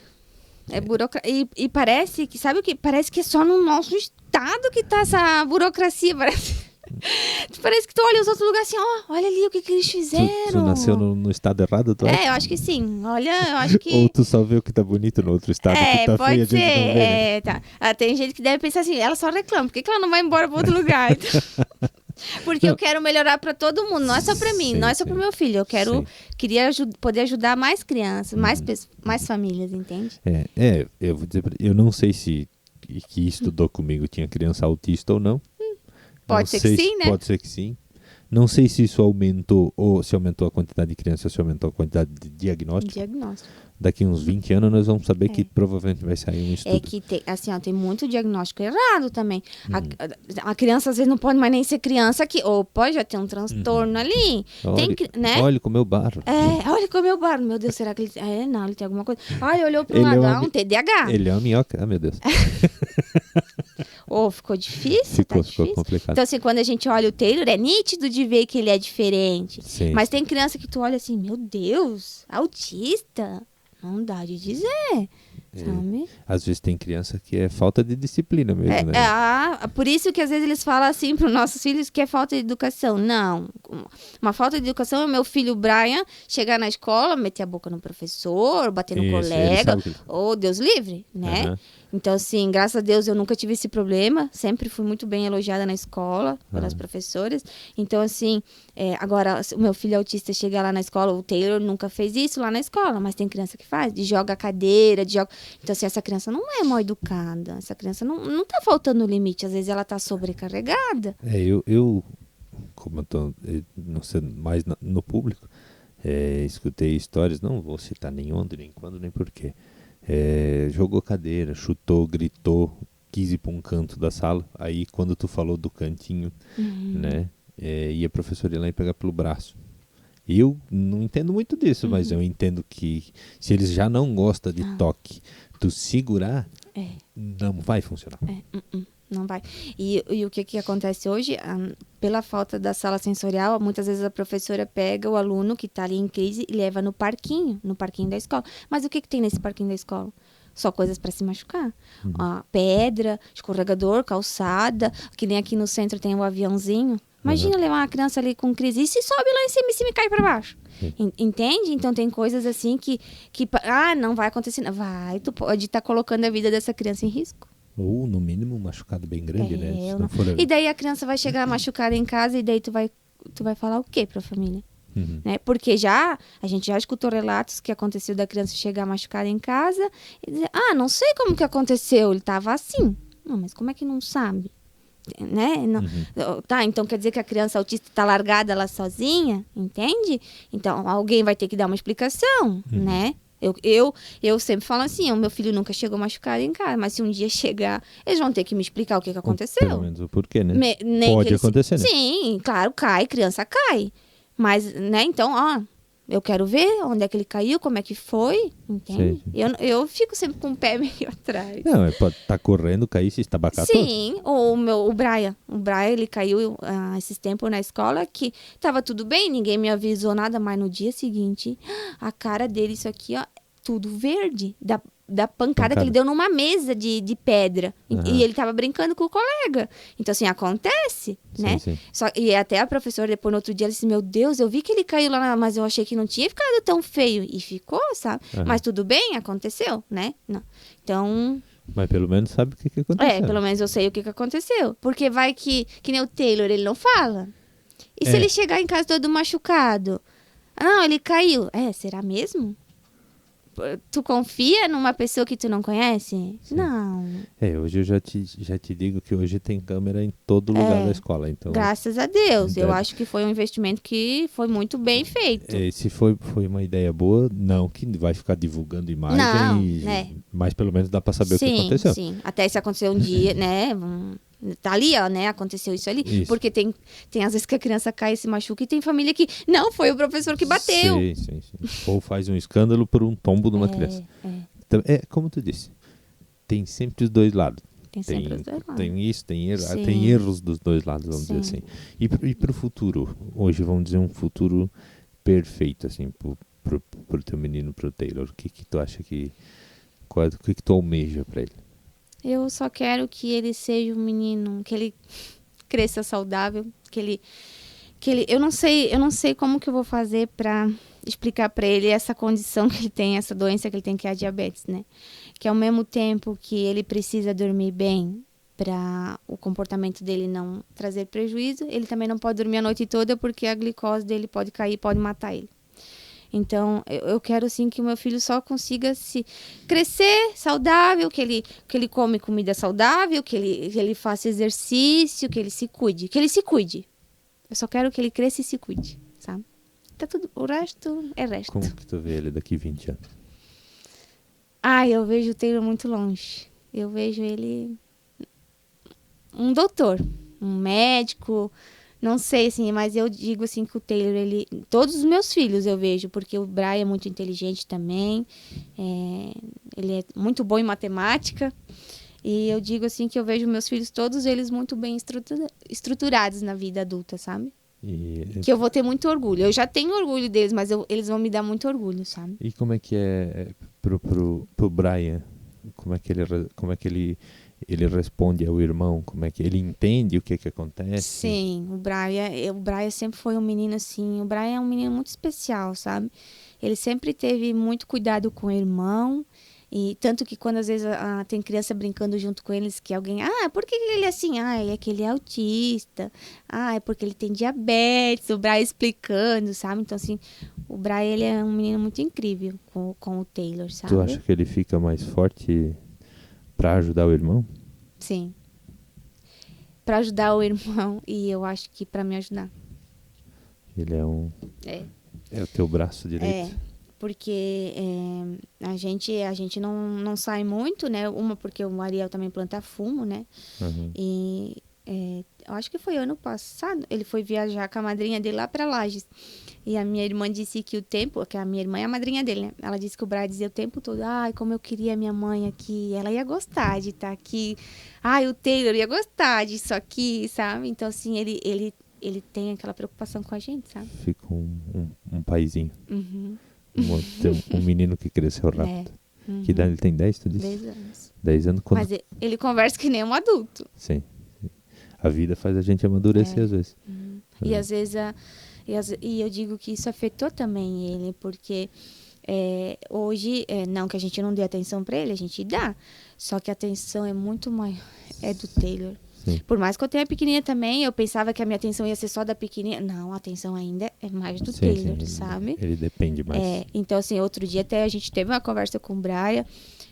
É burocracia. E parece que... Sabe o que? Parece que é só no nosso estado que tá essa burocracia. Parece que tu olha os outros lugares assim, olha ali o que eles fizeram. Tu nasceu no estado errado, tu acha? Eu acho que sim. Olha, eu acho que... Ou tu só vê o que tá bonito no outro estado, que tá feio, a gente não vê, né? Tá. Tem gente que deve pensar assim, ela só reclama, por que ela não vai embora para outro lugar? Porque eu quero melhorar para todo mundo, não é só para mim, não é só para o meu filho. Queria poder ajudar mais crianças, mais famílias, entende? Eu vou dizer, eu não sei se que estudou comigo tinha criança autista ou não. Pode ser que sim, né? Pode ser que sim. Não sei se isso aumentou, ou se aumentou a quantidade de crianças, ou se aumentou a quantidade de diagnóstico. Daqui uns 20 anos nós vamos saber que provavelmente vai sair um estudo. É que tem, assim, ó, tem muito diagnóstico errado também. A criança às vezes não pode mais nem ser criança aqui, ou pode já ter um transtorno ali. Olha, Tem, né? olha comeu barro. Olha, comeu barro. Meu Deus, será que ele... não, ele tem alguma coisa. Olha, olhou pro lado, um TDAH. Ele é uma minhoca, meu Deus. Ficou difícil? Ficou complicado. Então, assim, quando a gente olha o Taylor, é nítido de ver que ele é diferente. Sim. Mas tem criança que tu olha assim, meu Deus, autista. Não dá de dizer, sabe? Às vezes tem criança que é falta de disciplina mesmo, né? Por isso que às vezes eles falam assim para os nossos filhos que é falta de educação. Não, uma falta de educação é o meu filho Brian chegar na escola, meter a boca no professor, bater no colega, ou Deus livre, né? Então, assim, graças a Deus eu nunca tive esse problema, sempre fui muito bem elogiada na escola, pelas professoras. Então, assim, agora o meu filho autista chega lá na escola, o Taylor nunca fez isso lá na escola, mas tem criança que faz, de joga a cadeira, Então, assim, essa criança não é mal educada, essa criança não tá faltando limite, às vezes ela tá sobrecarregada. Eu como eu tô não sendo mais no público, escutei histórias, não vou citar nem onde, nem quando, nem porquê. Jogou cadeira, chutou, gritou, quis ir para um canto da sala. Aí quando tu falou do cantinho, né, e a professora ia lá e pegar pelo braço. Eu não entendo muito disso, mas eu entendo que se eles já não gostam de toque, tu segurar, não vai funcionar. Não vai. E o que acontece hoje, pela falta da sala sensorial, muitas vezes a professora pega o aluno que está ali em crise e leva no parquinho da escola. Mas o que tem nesse parquinho da escola? Só coisas para se machucar. Pedra, escorregador, calçada, que nem aqui no centro tem o aviãozinho. Imagina levar uma criança ali com crise e se sobe lá em cima e cai para baixo. Entende? Então tem coisas assim que não vai acontecer. Vai, tu pode estar colocando a vida dessa criança em risco. Ou, no mínimo, um machucado bem grande, né? E daí a criança vai chegar machucada em casa e daí tu vai falar o quê para a família? Né? Porque a gente já escutou relatos que aconteceu da criança chegar machucada em casa e dizer, não sei como que aconteceu, ele estava assim. Não, mas como é que não sabe? Né? Não, tá, então quer dizer que a criança autista está largada lá sozinha, entende? Então alguém vai ter que dar uma explicação, né? Eu sempre falo assim, o meu filho nunca chegou machucado em casa, mas se um dia chegar, eles vão ter que me explicar o que aconteceu. Pelo menos o porquê, né? Pode acontecer, né? Sim, claro, criança cai. Mas, né, então, eu quero ver onde é que ele caiu, como é que foi, entende? Eu fico sempre com o pé meio atrás. Não, pode estar correndo, cair, se estabacar todo. Sim, o Brian, ele caiu esses tempos na escola que tava tudo bem, ninguém me avisou nada, mas no dia seguinte, a cara dele, isso aqui, tudo verde, da pancada que ele deu numa mesa de pedra. E ele tava brincando com o colega. Então, assim, acontece, né? Sim. E até a professora, depois, no outro dia, ela disse, meu Deus, eu vi que ele caiu lá, mas eu achei que não tinha ficado tão feio. E ficou, sabe? Mas tudo bem, aconteceu, né? Não. Então... Mas pelo menos sabe o que aconteceu. Pelo menos eu sei o que aconteceu. Porque vai que nem o Taylor, ele não fala. E se ele chegar em casa todo machucado? Não, ele caiu. Será mesmo? Tu confia numa pessoa que tu não conhece? Sim. Não. Hoje eu já te digo que hoje tem câmera em todo lugar da escola. Então, graças a Deus. Eu acho que foi um investimento que foi muito bem feito. Se foi uma ideia boa, não que vai ficar divulgando imagem. Não, mas pelo menos dá pra saber o que aconteceu. Sim, até se acontecer um dia, né? Tá ali, né? Aconteceu isso ali. Isso. Porque tem às vezes que a criança cai e se machuca e tem família que não, foi o professor que bateu. Sim. Ou faz um escândalo por um tombo de uma criança. Então, como tu disse, tem sempre os dois lados. Tem sempre os dois lados. Tem isso, tem erros dos dois lados, vamos dizer assim. E para o futuro, hoje vamos dizer um futuro perfeito, assim, pro teu menino, pro Taylor. O que tu acha o que tu almeja para ele? Eu só quero que ele seja um menino, que ele cresça saudável, que ele eu não sei como que eu vou fazer para explicar para ele essa condição que ele tem, essa doença que ele tem, que é a diabetes, né? Que ao mesmo tempo que ele precisa dormir bem para o comportamento dele não trazer prejuízo, ele também não pode dormir a noite toda porque a glicose dele pode cair, pode matar ele. Então, eu quero, sim, que o meu filho só consiga se crescer saudável, que ele come comida saudável, que ele faça exercício, que ele se cuide. Eu só quero que ele cresça e se cuide, sabe? Tá tudo, o resto é resto. Como que tu vê ele daqui 20 anos? Eu vejo o Taylor muito longe. Eu vejo ele um doutor, um médico, não sei, assim, mas eu digo assim que o Taylor, todos os meus filhos eu vejo, porque o Brian é muito inteligente também, ele é muito bom em matemática, e eu digo assim que eu vejo meus filhos, todos eles muito bem estruturados na vida adulta, sabe? Que eu vou ter muito orgulho. Eu já tenho orgulho deles, mas eles vão me dar muito orgulho, sabe? E como é que é pro Brian? Como é que ele responde ao irmão? Como é que ele entende o que acontece? Sim, o Brian sempre foi um menino assim. O Brian é um menino muito especial, sabe? Ele sempre teve muito cuidado com o irmão. E tanto que quando às vezes tem criança brincando junto com eles, que alguém, por que ele é assim? É que ele é autista. É porque ele tem diabetes. O Brian explicando, sabe? Então, assim, o Brian, ele é um menino muito incrível com o Taylor, sabe? Tu acha que ele fica mais forte pra ajudar o irmão? Sim. Pra ajudar o irmão e eu acho que pra me ajudar. Ele é É o teu braço direito? Porque a gente não sai muito, né? Uma, porque o Ariel também planta fumo, né? Uhum. E eu acho que foi ano passado, ele foi viajar com a madrinha dele lá pra Lages. E a minha irmã disse que que a minha irmã é a madrinha dele, né? Ela disse que o Brian dizia o tempo todo, como eu queria minha mãe aqui. Ela ia gostar de estar aqui. O Taylor ia gostar disso aqui, sabe? Então, assim, ele tem aquela preocupação com a gente, sabe? Fica um paizinho. Uhum. Um menino que cresceu rápido. Uhum. Que idade ele tem? 10, tu disse? 10 anos. 10 anos. Mas ele conversa que nem um adulto. Sim. A vida faz a gente amadurecer às vezes. Uhum. E às vezes e eu digo que isso afetou também ele, porque hoje, não que a gente não dê atenção para ele, a gente dá. Só que a atenção é muito maior, é do Taylor. Sim. Por mais que eu tenha a pequenininha também, eu pensava que a minha atenção ia ser só da pequenininha. Não, a atenção ainda é mais do Taylor, sabe? Ele depende mais. Então, assim, outro dia até a gente teve uma conversa com o Brian.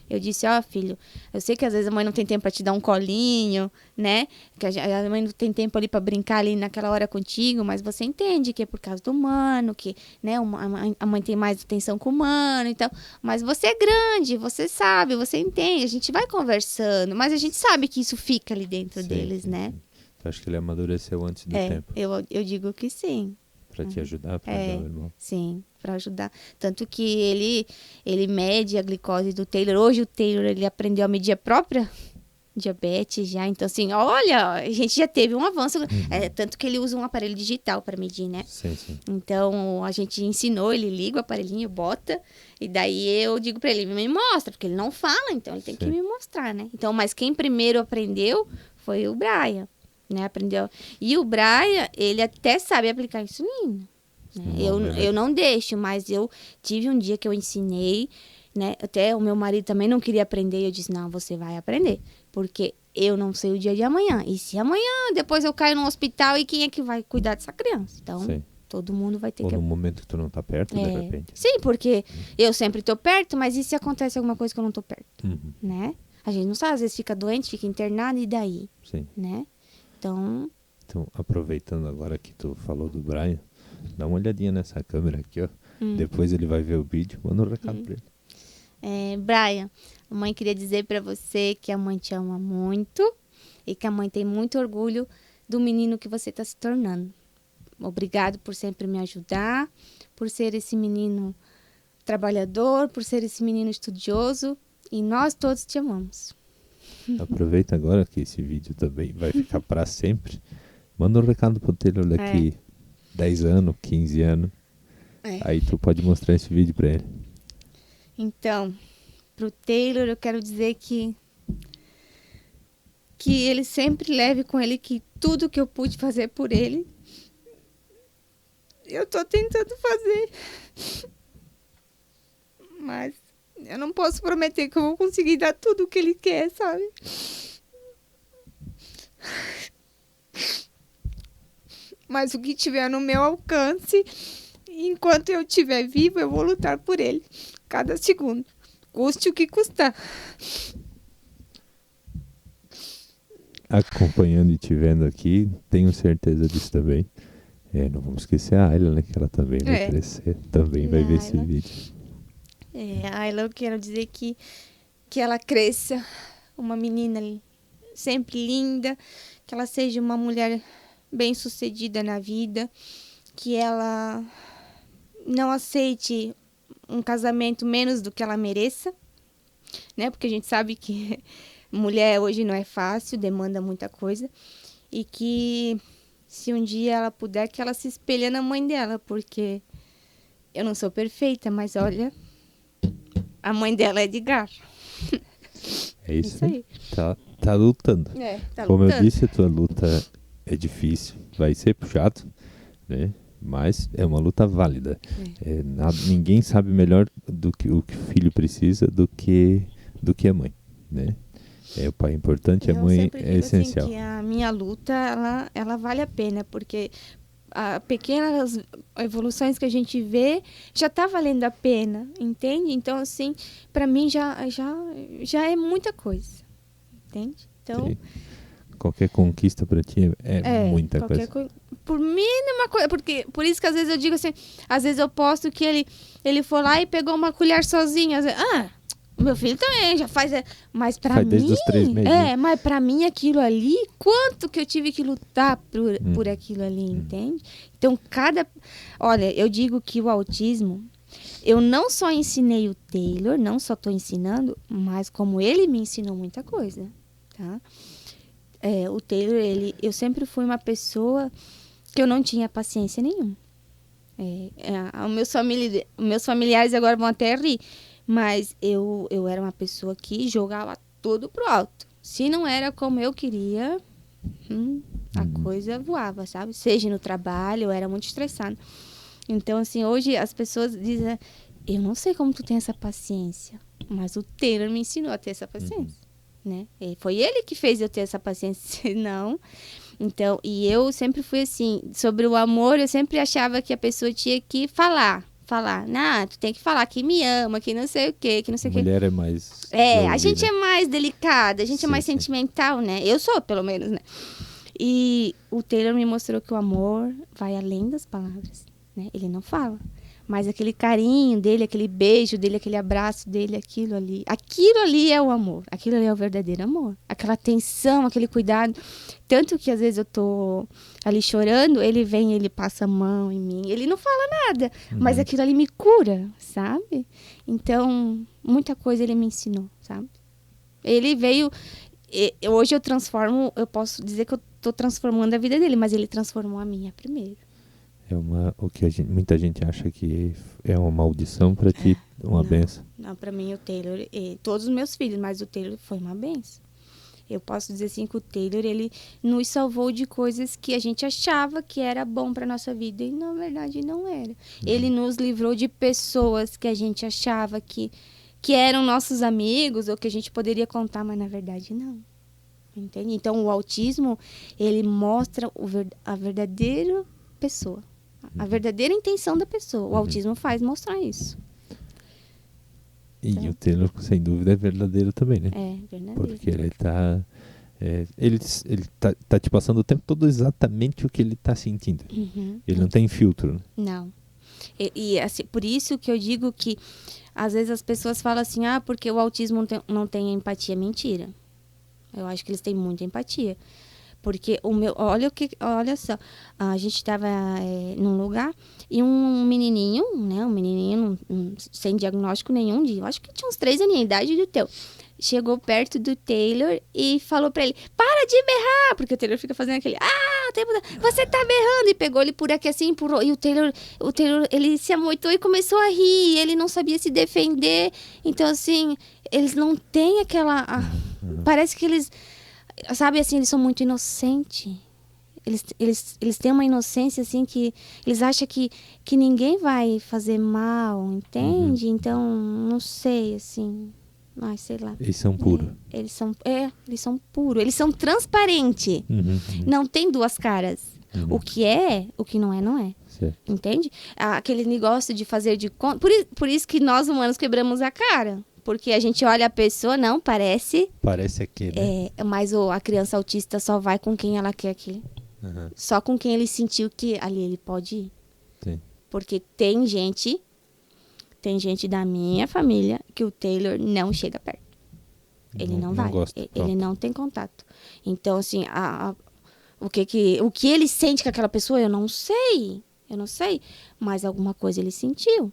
Eu disse, filho, eu sei que às vezes a mãe não tem tempo para te dar um colinho, né? Que a mãe não tem tempo ali para brincar ali naquela hora contigo, mas você entende que é por causa do Mano, que, né, a mãe tem mais atenção com o Mano, então, mas você é grande, você sabe, você entende, a gente vai conversando, mas a gente sabe que isso fica ali dentro deles, né? Eu acho que ele amadureceu antes do tempo. Eu digo que sim. Pra te ajudar, pra ajudar o irmão. Sim, pra ajudar. Tanto que ele mede a glicose do Taylor. Hoje o Taylor, ele aprendeu a medir a própria diabetes já. Então, assim, olha, a gente já teve um avanço. Tanto que ele usa um aparelho digital para medir, né? Sim, sim. Então, a gente ensinou, ele liga o aparelhinho, bota. E daí eu digo pra ele, me mostra. Porque ele não fala, então ele tem que me mostrar, né? Então, mas quem primeiro aprendeu foi o Brian. Né, aprendeu. E o Brian, ele até sabe aplicar insulina. Né? Eu não deixo, mas eu tive um dia que eu ensinei, né? Até o meu marido também não queria aprender. Eu disse, não, você vai aprender. Porque eu não sei o dia de amanhã. E se amanhã, depois eu caio no hospital, e quem é que vai cuidar dessa criança? Então, todo mundo vai ter Ou que... no momento que tu não tá perto, de repente. Sim, porque eu sempre tô perto, mas e se acontece alguma coisa que eu não tô perto? Né? A gente não sabe, às vezes fica doente, fica internado, e daí? Sim. Né? Então, aproveitando agora que tu falou do Brian, dá uma olhadinha nessa câmera aqui, ó. Depois ele vai ver o vídeo, manda um recado pra ele. Brian, a mãe queria dizer pra você que a mãe te ama muito e que a mãe tem muito orgulho do menino que você tá se tornando. Obrigado por sempre me ajudar, por ser esse menino trabalhador, por ser esse menino estudioso, e nós todos te amamos. Aproveita agora que esse vídeo também vai ficar para sempre. Manda um recado pro Taylor daqui 10 anos, 15 anos. Aí tu pode mostrar esse vídeo para ele. Então, pro Taylor eu quero dizer que ele sempre leve com ele que tudo que eu pude fazer por ele, eu tô tentando fazer. Mas eu não posso prometer que eu vou conseguir dar tudo o que ele quer, sabe? Mas o que tiver no meu alcance, enquanto eu estiver vivo, eu vou lutar por ele. Cada segundo. Custe o que custar. Acompanhando e te vendo aqui, tenho certeza disso também. Não vamos esquecer a Ayla, né? Que ela também vai crescer, também vai ver esse vídeo. A Ayla, eu quero dizer que ela cresça uma menina sempre linda, que ela seja uma mulher bem-sucedida na vida, que ela não aceite um casamento menos do que ela mereça, né? Porque a gente sabe que mulher hoje não é fácil, demanda muita coisa. E que se um dia ela puder, que ela se espelhe na mãe dela, porque eu não sou perfeita, mas olha, a mãe dela é de garra. É isso aí. Tá lutando. Como eu disse, a tua luta é difícil, vai ser puxado, né? Mas é uma luta válida. Ninguém sabe melhor do que o que o filho precisa do que a mãe, né? O pai é importante, a mãe é essencial. Assim, que a minha luta, ela vale a pena, porque pequenas evoluções que a gente vê já está valendo a pena, entende? Então, assim, para mim já é muita coisa, entende? Então, sim. Qualquer conquista para ti é muita coisa. Por mínima coisa, porque por isso que às vezes eu digo assim, às vezes eu posto que ele foi lá e pegou uma colher sozinho, às vezes, meu filho também já faz, mas para mim, desde os 3 meses. Mas para mim aquilo ali, quanto que eu tive que lutar por aquilo ali, entende? Então olha, eu digo que o autismo, eu não só ensinei o Taylor, não só estou ensinando, mas como ele me ensinou muita coisa, tá? O Taylor, eu sempre fui uma pessoa que eu não tinha paciência nenhuma. Meus familiares agora vão até rir, mas eu era uma pessoa que jogava tudo pro alto. Se não era como eu queria, a coisa voava, sabe? Seja no trabalho, eu era muito estressada. Então, assim, hoje as pessoas dizem, eu não sei como tu tem essa paciência, mas o Taylor me ensinou a ter essa paciência, né? Foi ele que fez eu ter essa paciência, não. Então, e eu sempre fui assim, sobre o amor, eu sempre achava que a pessoa tinha que falar, tu tem que falar que me ama, que não sei o quê, que não sei o quê. Mulher é mais... a gente é mais delicada, a gente é mais sentimental, né? Eu sou, pelo menos, né? E o Taylor me mostrou que o amor vai além das palavras, né? Ele não fala, mas aquele carinho dele, aquele beijo dele, aquele abraço dele, aquilo ali é o amor, aquilo ali é o verdadeiro amor. Aquela atenção, aquele cuidado. Tanto que às vezes eu tô ali chorando, ele vem, ele passa a mão em mim, ele não fala nada, mas aquilo ali me cura, sabe? Então, muita coisa ele me ensinou, sabe? Ele veio, hoje eu posso dizer que eu tô transformando a vida dele, mas ele transformou a minha primeiro. O que muita gente acha que é uma maldição, para ti uma benção. Não, para mim o Taylor, todos os meus filhos, mas o Taylor foi uma benção. Eu posso dizer assim que o Taylor, ele nos salvou de coisas que a gente achava que era bom para nossa vida e na verdade não era. Ele nos livrou de pessoas que a gente achava que eram nossos amigos ou que a gente poderia contar, mas na verdade não. Entende? Então o autismo, ele mostra a verdadeira pessoa. A verdadeira intenção da pessoa. O autismo faz mostrar isso. E o Taylor, sem dúvida, é verdadeiro também, né? É, verdadeiro. Porque ele tá... ele tá te passando o tempo todo exatamente o que ele tá sentindo. Ele não tem filtro, né? Não. E assim, por isso que eu digo que às vezes as pessoas falam assim, porque o autismo não tem empatia. Mentira. Eu acho que eles têm muita empatia. Porque olha só, a gente estava num lugar e um menininho sem diagnóstico nenhum, eu acho que tinha uns 3 aninhos, a idade do teu, chegou perto do Taylor e falou pra ele, para de berrar, porque o Taylor fica fazendo aquele, você tá berrando, e pegou ele por aqui assim, empurrou, e o Taylor, ele se amoitou e começou a rir, ele não sabia se defender, então assim, eles não têm aquela, parece que eles... Sabe, assim, eles são muito inocentes. Eles têm uma inocência, assim, que eles acham que ninguém vai fazer mal, entende? Então, não sei, assim... sei lá. Eles são puros. Eles são puros. Eles são transparentes. Não tem duas caras. O que é, o que não é, não é. Certo. Entende? Aquele negócio de fazer de conta... Por isso que nós, humanos, quebramos a cara. Porque a gente olha a pessoa, não, parece... Parece aqui, né? Mas a criança autista só vai com quem ela quer que Só com quem ele sentiu que ali ele pode ir. Sim. Porque tem gente da minha família que o Taylor não chega perto. Ele não vai. Gosta. Ele não tem contato. Então, assim, o que ele sente com aquela pessoa, eu não sei. Mas alguma coisa ele sentiu.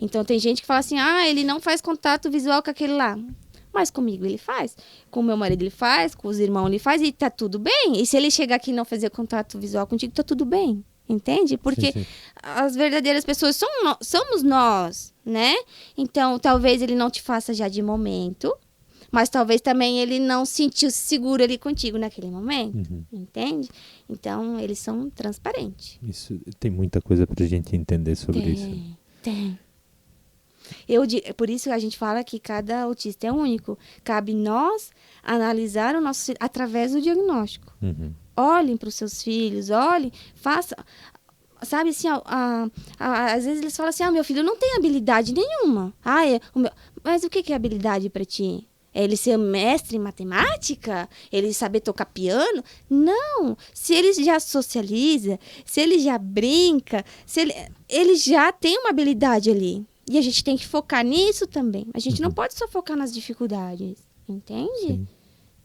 Então, tem gente que fala assim, ele não faz contato visual com aquele lá. Mas comigo ele faz. Com o meu marido ele faz, com os irmãos ele faz e tá tudo bem. E se ele chegar aqui e não fazer contato visual contigo, tá tudo bem. Entende? Porque Sim. as verdadeiras pessoas somos nós, né? Então, talvez ele não te faça já de momento, mas talvez também ele não sentiu seguro ali contigo naquele momento, entende? Então, eles são transparentes. Isso, tem muita coisa pra gente entender sobre isso. Tem. Por isso a gente fala que cada autista é único. Cabe nós analisar o nosso através do diagnóstico. Olhem para os seus filhos, faça. Sabe assim, às vezes eles falam assim, meu filho não tem habilidade nenhuma. Mas o que é habilidade para ti? É ele ser mestre em matemática? Ele saber tocar piano? Não! Se ele já socializa, se ele já brinca, ele já tem uma habilidade ali. E a gente tem que focar nisso também. A gente não pode só focar nas dificuldades, entende? Sim.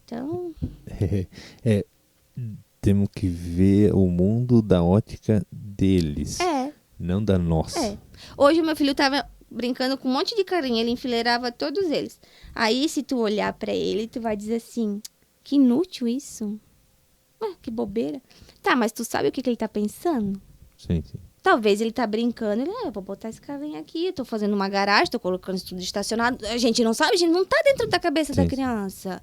Então... Temos que ver o mundo da ótica deles, não da nossa. Hoje o meu filho estava brincando com um monte de carinha, ele enfileirava todos eles. Aí, se tu olhar pra ele, tu vai dizer assim, que inútil isso. Que bobeira. Tá, mas tu sabe o que ele tá pensando? Sim. Talvez ele tá brincando, eu vou botar esse carinha aqui, tô fazendo uma garagem, tô colocando isso tudo estacionado. A gente não sabe, a gente não tá dentro da cabeça da criança.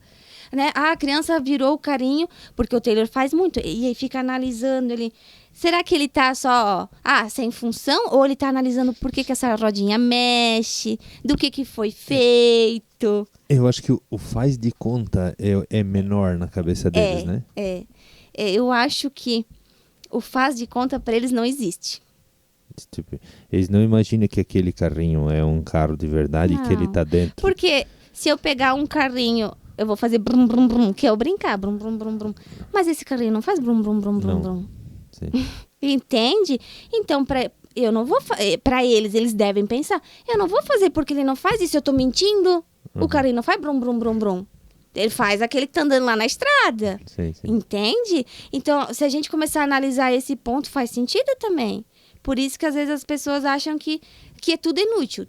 Né? A criança virou o carinho, porque o Taylor faz muito, e aí fica analisando ele. Será que ele tá só, sem função? Ou ele tá analisando por que essa rodinha mexe, do que foi feito? Eu acho que o faz de conta é menor na cabeça deles, né? Eu acho que o faz de conta para eles não existe. Tipo, eles não imaginam que aquele carrinho é um carro de verdade e que ele tá dentro. Porque se eu pegar um carrinho, eu vou fazer brum, brum, brum, que é o brincar, brum, brum, brum, brum. Mas esse carrinho não faz brum, brum, brum, brum, brum. Sim. Entende? Então, eu não vou para eles devem pensar, eu não vou fazer porque ele não faz isso, eu tô mentindo. O carrinho não faz brum, brum, brum, brum. Ele faz aquele que tá andando lá na estrada. Sim. Entende? Então, se a gente começar a analisar esse ponto, faz sentido também. Por isso que às vezes as pessoas acham que tudo é inútil,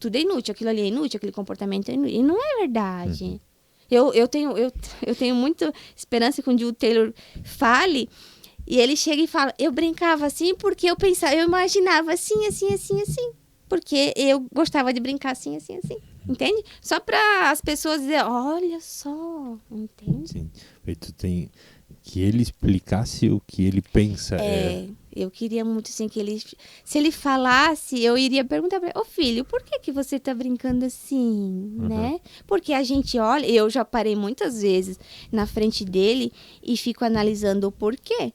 aquilo ali é inútil, aquele comportamento é inútil. E não é verdade. Eu tenho muita esperança que um dia o Taylor fale e ele chega e fala, eu brincava assim porque eu imaginava assim, assim, assim, assim. Porque eu gostava de brincar assim, assim, assim. Entende? Só para as pessoas dizer, olha só, entende? Sim. E tu tem que ele explicasse o que ele pensa. Eu queria muito assim que ele, se ele falasse, eu iria perguntar para ele, filho, por que você tá brincando assim, né? Porque a gente olha, eu já parei muitas vezes na frente dele e fico analisando o porquê.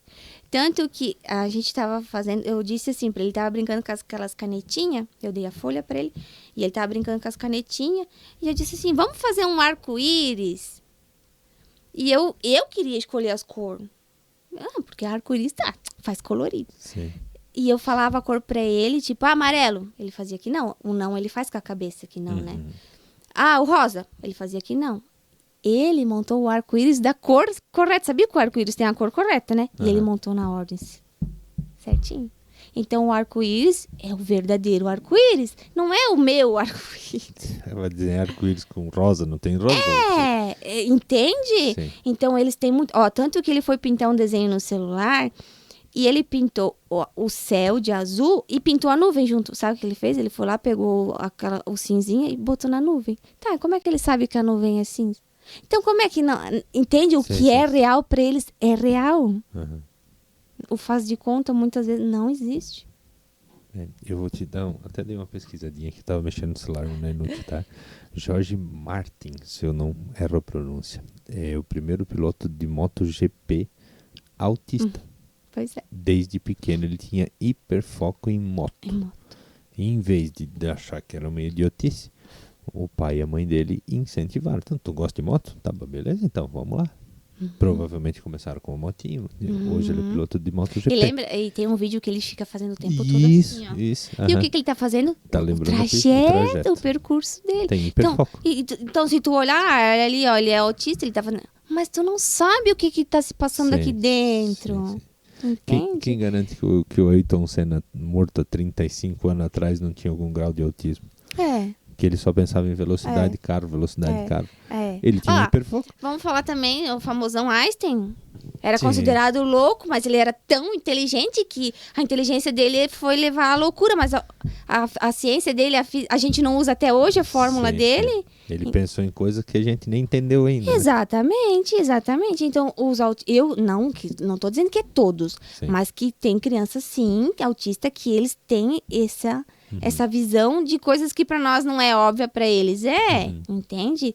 Tanto que a gente tava fazendo, eu disse assim pra ele, tava brincando com aquelas canetinhas, eu dei a folha pra ele, e ele tava brincando com as canetinhas, e eu disse assim, vamos fazer um arco-íris? E eu queria escolher as cores. Porque arco-íris faz colorido. Sim. E eu falava a cor pra ele, tipo, amarelo. Ele fazia que não. O não ele faz com a cabeça que não, né? O rosa. Ele fazia que não. Ele montou o arco-íris da cor correta. Sabia que o arco-íris tem a cor correta, né? E ele montou na ordem certinho. Então, o arco-íris é o verdadeiro arco-íris. Não é o meu arco-íris. Ela dizer arco-íris com rosa, não tem rosa? Entende? Sim. Então, eles têm muito... tanto que ele foi pintar um desenho no celular e ele pintou o céu de azul e pintou a nuvem junto. Sabe o que ele fez? Ele foi lá, pegou o cinzinha e botou na nuvem. Tá, como é que ele sabe que a nuvem é cinza? Então, como é que não... Entende? O que é real para eles é real. O faz de conta, muitas vezes, não existe. Eu vou te dar... Até dei uma pesquisadinha que estava mexendo no celular, não é inútil, tá? George Martin, se eu não erro a pronúncia. É o primeiro piloto de MotoGP autista. Pois é. Desde pequeno ele tinha hiperfoco em moto. E em vez de achar que era uma idiotice, o pai e a mãe dele incentivaram. Então, tu gosta de moto? Tá, beleza, então, vamos lá. Provavelmente começaram com o motinho. Hoje ele é piloto de MotoGP. E lembra, e tem um vídeo que ele fica fazendo o tempo todo Isso, assim, ó. isso. E o que ele tá fazendo? Tá o lembrando o trajeto, o percurso dele. Tem Então, hiperfoco. então, se tu olhar ali, ó, ele é autista, ele tá fazendo... Mas tu não sabe o que tá se passando Sim, aqui dentro. sim. Entende? Quem garante que o Ayrton Senna, morto há 35 anos atrás, não tinha algum grau de autismo? É. Que ele só pensava em velocidade, carro. Ele tinha hiperfoco. Vamos falar também, o famosão Einstein. Era Sim. considerado louco, mas ele era tão inteligente que a inteligência dele foi levar à loucura. Mas a ciência dele, a gente não usa até hoje a fórmula dele. Sim. Ele pensou em coisas que a gente nem entendeu ainda. Exatamente, exatamente. Então, eu não tô dizendo que é todos, Sim. mas que tem criança, sim, autista, que eles têm essa visão de coisas que para nós não é óbvia para eles. Entende?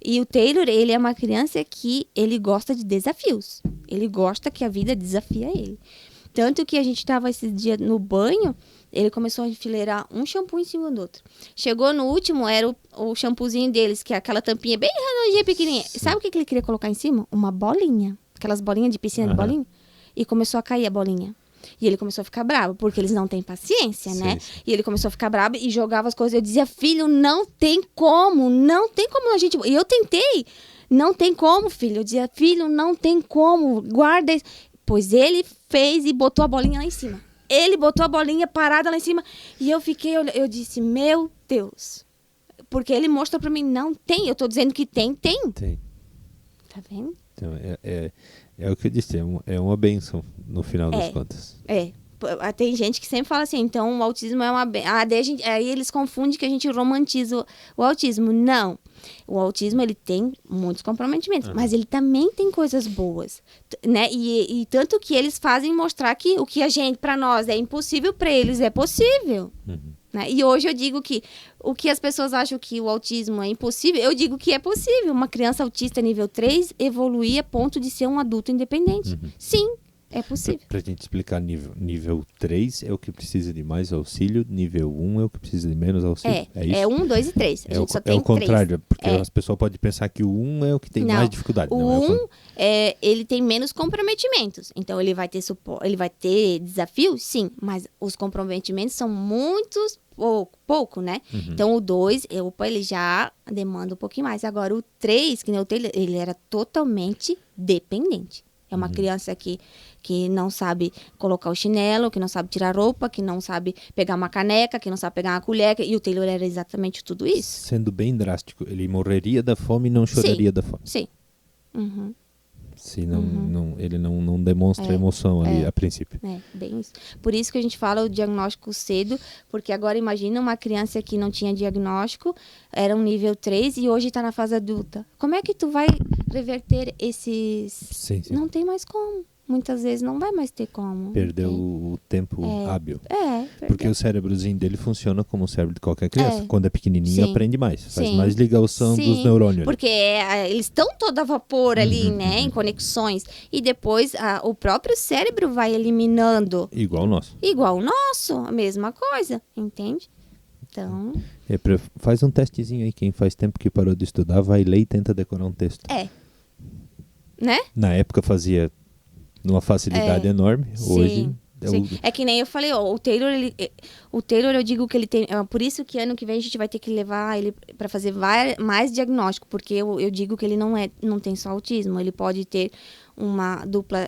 E o Taylor, ele é uma criança que ele gosta de desafios. Ele gosta que a vida desafia ele. Tanto que a gente estava esses dias no banho, ele começou a enfileirar um shampoo em cima do outro. Chegou no último, era o shampoozinho deles, que é aquela tampinha bem redondinha, pequenininha. Sabe o que ele queria colocar em cima? Uma bolinha. Aquelas bolinhas de piscina de bolinha. E começou a cair a bolinha. E ele começou a ficar bravo, porque eles não têm paciência, né? Sim. E ele começou a ficar bravo e jogava as coisas. Eu dizia, filho, não tem como a gente... E eu tentei, não tem como, filho. Eu dizia, filho, não tem como, guarda isso. Pois ele fez e botou a bolinha lá em cima. Ele botou a bolinha parada lá em cima. E eu fiquei, eu disse, meu Deus. Porque ele mostrou pra mim, não tem. Eu tô dizendo que tem. Tem. Tá vendo? Então, é o que eu disse, é uma bênção no final das contas. Tem gente que sempre fala assim, então o autismo é uma aí eles confundem que a gente romantiza o autismo. Não. O autismo, ele tem muitos comprometimentos, mas ele também tem coisas boas, né? E tanto que eles fazem mostrar que o que para nós é impossível, para eles é possível. Né? E hoje eu digo que o que as pessoas acham que o autismo é impossível, eu digo que é possível. Uma criança autista nível 3 evoluir a ponto de ser um adulto independente. Sim, é possível. Pra gente explicar, nível 3 é o que precisa de mais auxílio, nível 1 é o que precisa de menos auxílio. É isso? É 1, 2 e 3. A gente só tem o contrário, 3. porque as pessoas podem pensar que o 1 é o que tem mais dificuldade. O 1, ele tem menos comprometimentos. Então, ele vai ter suporte, ele vai ter desafios, sim, mas os comprometimentos são muitos, pouco, né? Então, o 2, ele já demanda um pouquinho mais. Agora, o 3, que nem o Taylor, ele era totalmente dependente. É uma criança que não sabe colocar o chinelo, que não sabe tirar a roupa, que não sabe pegar uma caneca, que não sabe pegar uma colher. E o Taylor era exatamente tudo isso. Sendo bem drástico, ele morreria da fome e não choraria da fome. Sim. Se ele não demonstra emoção ali a princípio. Bem isso. Por isso que a gente fala o diagnóstico cedo, porque agora imagina uma criança que não tinha diagnóstico, era um nível 3 e hoje está na fase adulta. Como é que tu vai reverter esses... Sim. Não tem mais como. Muitas vezes não vai mais ter como. Perdeu o tempo hábil. Perdeu. Porque o cérebrozinho dele funciona como o cérebro de qualquer criança. Quando é pequenininho, aprende mais. Faz mais ligação dos neurônios. Porque eles estão todo a vapor ali, né? Em conexões. E depois o próprio cérebro vai eliminando. Igual o nosso. Igual o nosso. A mesma coisa. Entende? Então... Faz um testezinho aí. Quem faz tempo que parou de estudar, vai ler e tenta decorar um texto. Né? Na época fazia... numa facilidade enorme. Hoje é que nem eu falei, o Taylor, eu digo que ele tem, por isso que ano que vem a gente vai ter que levar ele para fazer mais diagnóstico, porque eu digo que ele não tem só autismo, ele pode ter uma dupla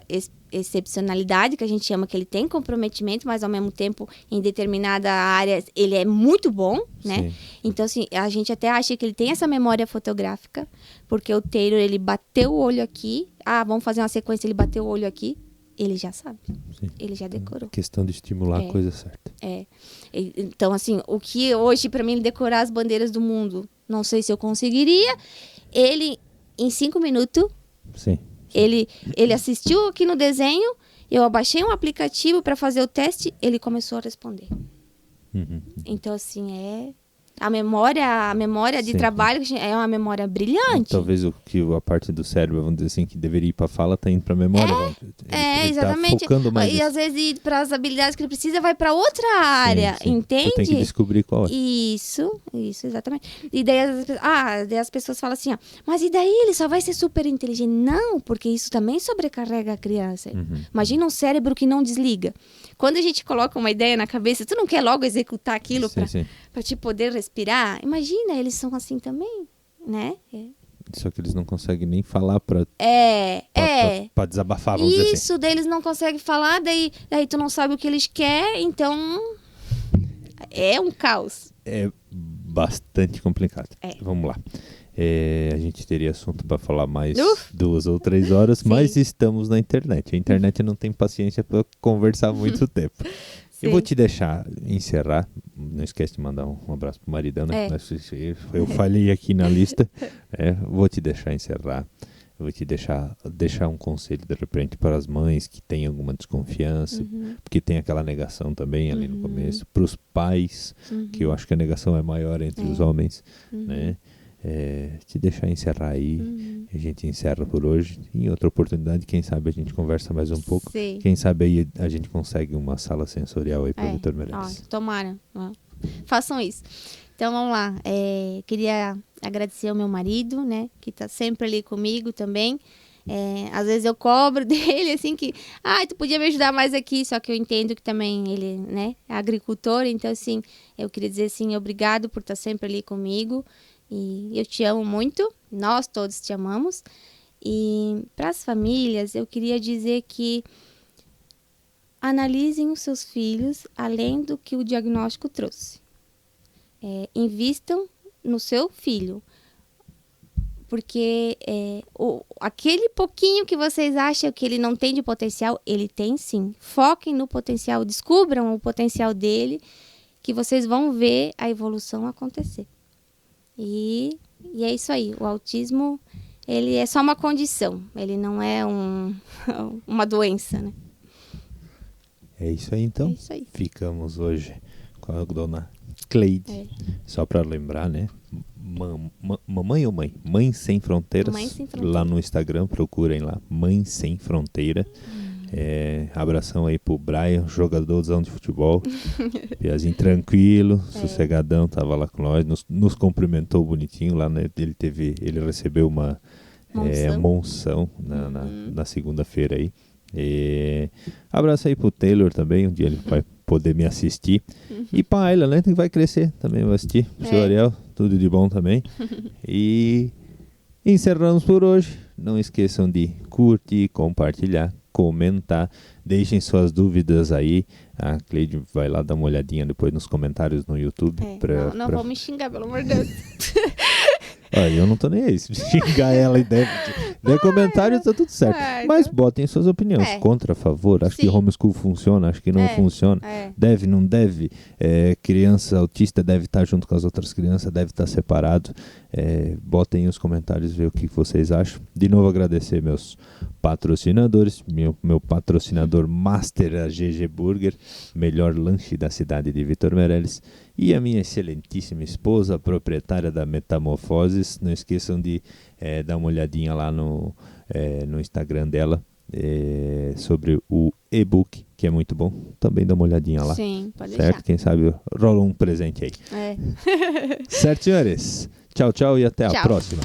excepcionalidade, que a gente chama, que ele tem comprometimento, mas ao mesmo tempo em determinada área ele é muito bom, né? Sim. Então assim, a gente até acha que ele tem essa memória fotográfica, porque o Taylor, ele bateu o olho aqui, vamos fazer uma sequência, ele bateu o olho aqui, ele já sabe. Sim. Ele já decorou. Questão de estimular a coisa certa. Então assim, o que hoje para mim decorar as bandeiras do mundo, não sei se eu conseguiria, ele em 5 minutos. Sim. Ele assistiu aqui no desenho, eu abaixei um aplicativo para fazer o teste, ele começou a responder. Então, assim, A memória de Sim. trabalho é uma memória brilhante. Talvez a parte do cérebro, vamos dizer assim, que deveria ir para fala, tá indo para memória. Ele exatamente. Tá focando mais E às vezes para as habilidades que ele precisa vai para outra área, sim. entende? Tu tem que descobrir qual é. Isso, exatamente. E daí as pessoas falam assim, ó, mas e daí ele só vai ser super inteligente? Não, porque isso também sobrecarrega a criança. Imagina um cérebro que não desliga. Quando a gente coloca uma ideia na cabeça, tu não quer logo executar aquilo para te poder respirar? Imagina, eles são assim também, né? Só que eles não conseguem nem falar pra desabafar, vamos dizer assim. Isso, daí eles não conseguem falar, daí tu não sabe o que eles querem, então é um caos. É bastante complicado. Vamos lá. A gente teria assunto para falar mais 2 ou 3 horas, mas estamos na internet. A internet não tem paciência para conversar muito tempo. Eu vou te deixar encerrar. Não esquece de mandar um abraço pro maridão, né? Eu falhei aqui na lista. Vou te deixar encerrar. Eu vou te deixar um conselho de repente para as mães que têm alguma desconfiança, porque tem aquela negação também ali no começo. Para os pais, que eu acho que a negação é maior entre os homens, né? Te deixar encerrar aí. A gente encerra por hoje. Em outra oportunidade, quem sabe a gente conversa mais um pouco. Sim. Quem sabe aí a gente consegue uma sala sensorial aí para o Vitor Meirelles. Tomara. Façam isso. Então vamos lá. Queria agradecer ao meu marido, né, que tá sempre ali comigo também. Às vezes eu cobro dele, assim, que tu podia me ajudar mais aqui, só que eu entendo que também ele, né, é agricultor, então assim, eu queria dizer assim, obrigado por estar sempre ali comigo. E eu te amo muito, nós todos te amamos. E para as famílias, eu queria dizer que analisem os seus filhos além do que o diagnóstico trouxe. Invistam no seu filho, porque aquele pouquinho que vocês acham que ele não tem de potencial, ele tem sim. Foquem no potencial, descubram o potencial dele, que vocês vão ver a evolução acontecer. E é isso aí, o autismo, ele é só uma condição, ele não é uma doença, né? É isso aí, então. É isso aí. Ficamos hoje com a dona Cleide. Só para lembrar, né? Mamãe ou mãe? Mãe Sem Fronteiras. Mãe Sem Fronteiras. Lá no Instagram, procurem lá. Mãe Sem Fronteira. Abração aí pro Brian, jogadorzão de futebol. Piazinho tranquilo, sossegadão, tava lá com nós, nos cumprimentou bonitinho lá, né? Ele recebeu uma monção na segunda-feira aí. Abraço aí pro Taylor também, um dia ele vai poder me assistir. E pra Ayla, né? Que vai crescer também, vai assistir. O seu Ariel, tudo de bom também. E encerramos por hoje. Não esqueçam de curtir, compartilhar, comentar, deixem suas dúvidas aí. A Cleide vai lá dar uma olhadinha depois nos comentários no YouTube. Não vão me xingar, pelo amor de Deus. Eu não tô nem aí. Se xingar ela e der comentário, tá tudo certo. Mas botem suas opiniões. Contra, a favor. Acho que homeschool funciona, acho que não funciona. Deve, não deve. Criança autista deve estar junto com as outras crianças, deve estar separado. Botem os comentários, ver o que vocês acham. De novo, agradecer meus patrocinadores. Meu patrocinador master, a GG Burger, melhor lanche da cidade de Vitor Meirelles. E a minha excelentíssima esposa, proprietária da Metamorfoses. Não esqueçam de dar uma olhadinha lá no Instagram dela sobre o e-book, que é muito bom. Também dá uma olhadinha lá. Sim, pode certo? deixar. Quem sabe rola um presente aí. Certo, senhores? Tchau, tchau e até a próxima.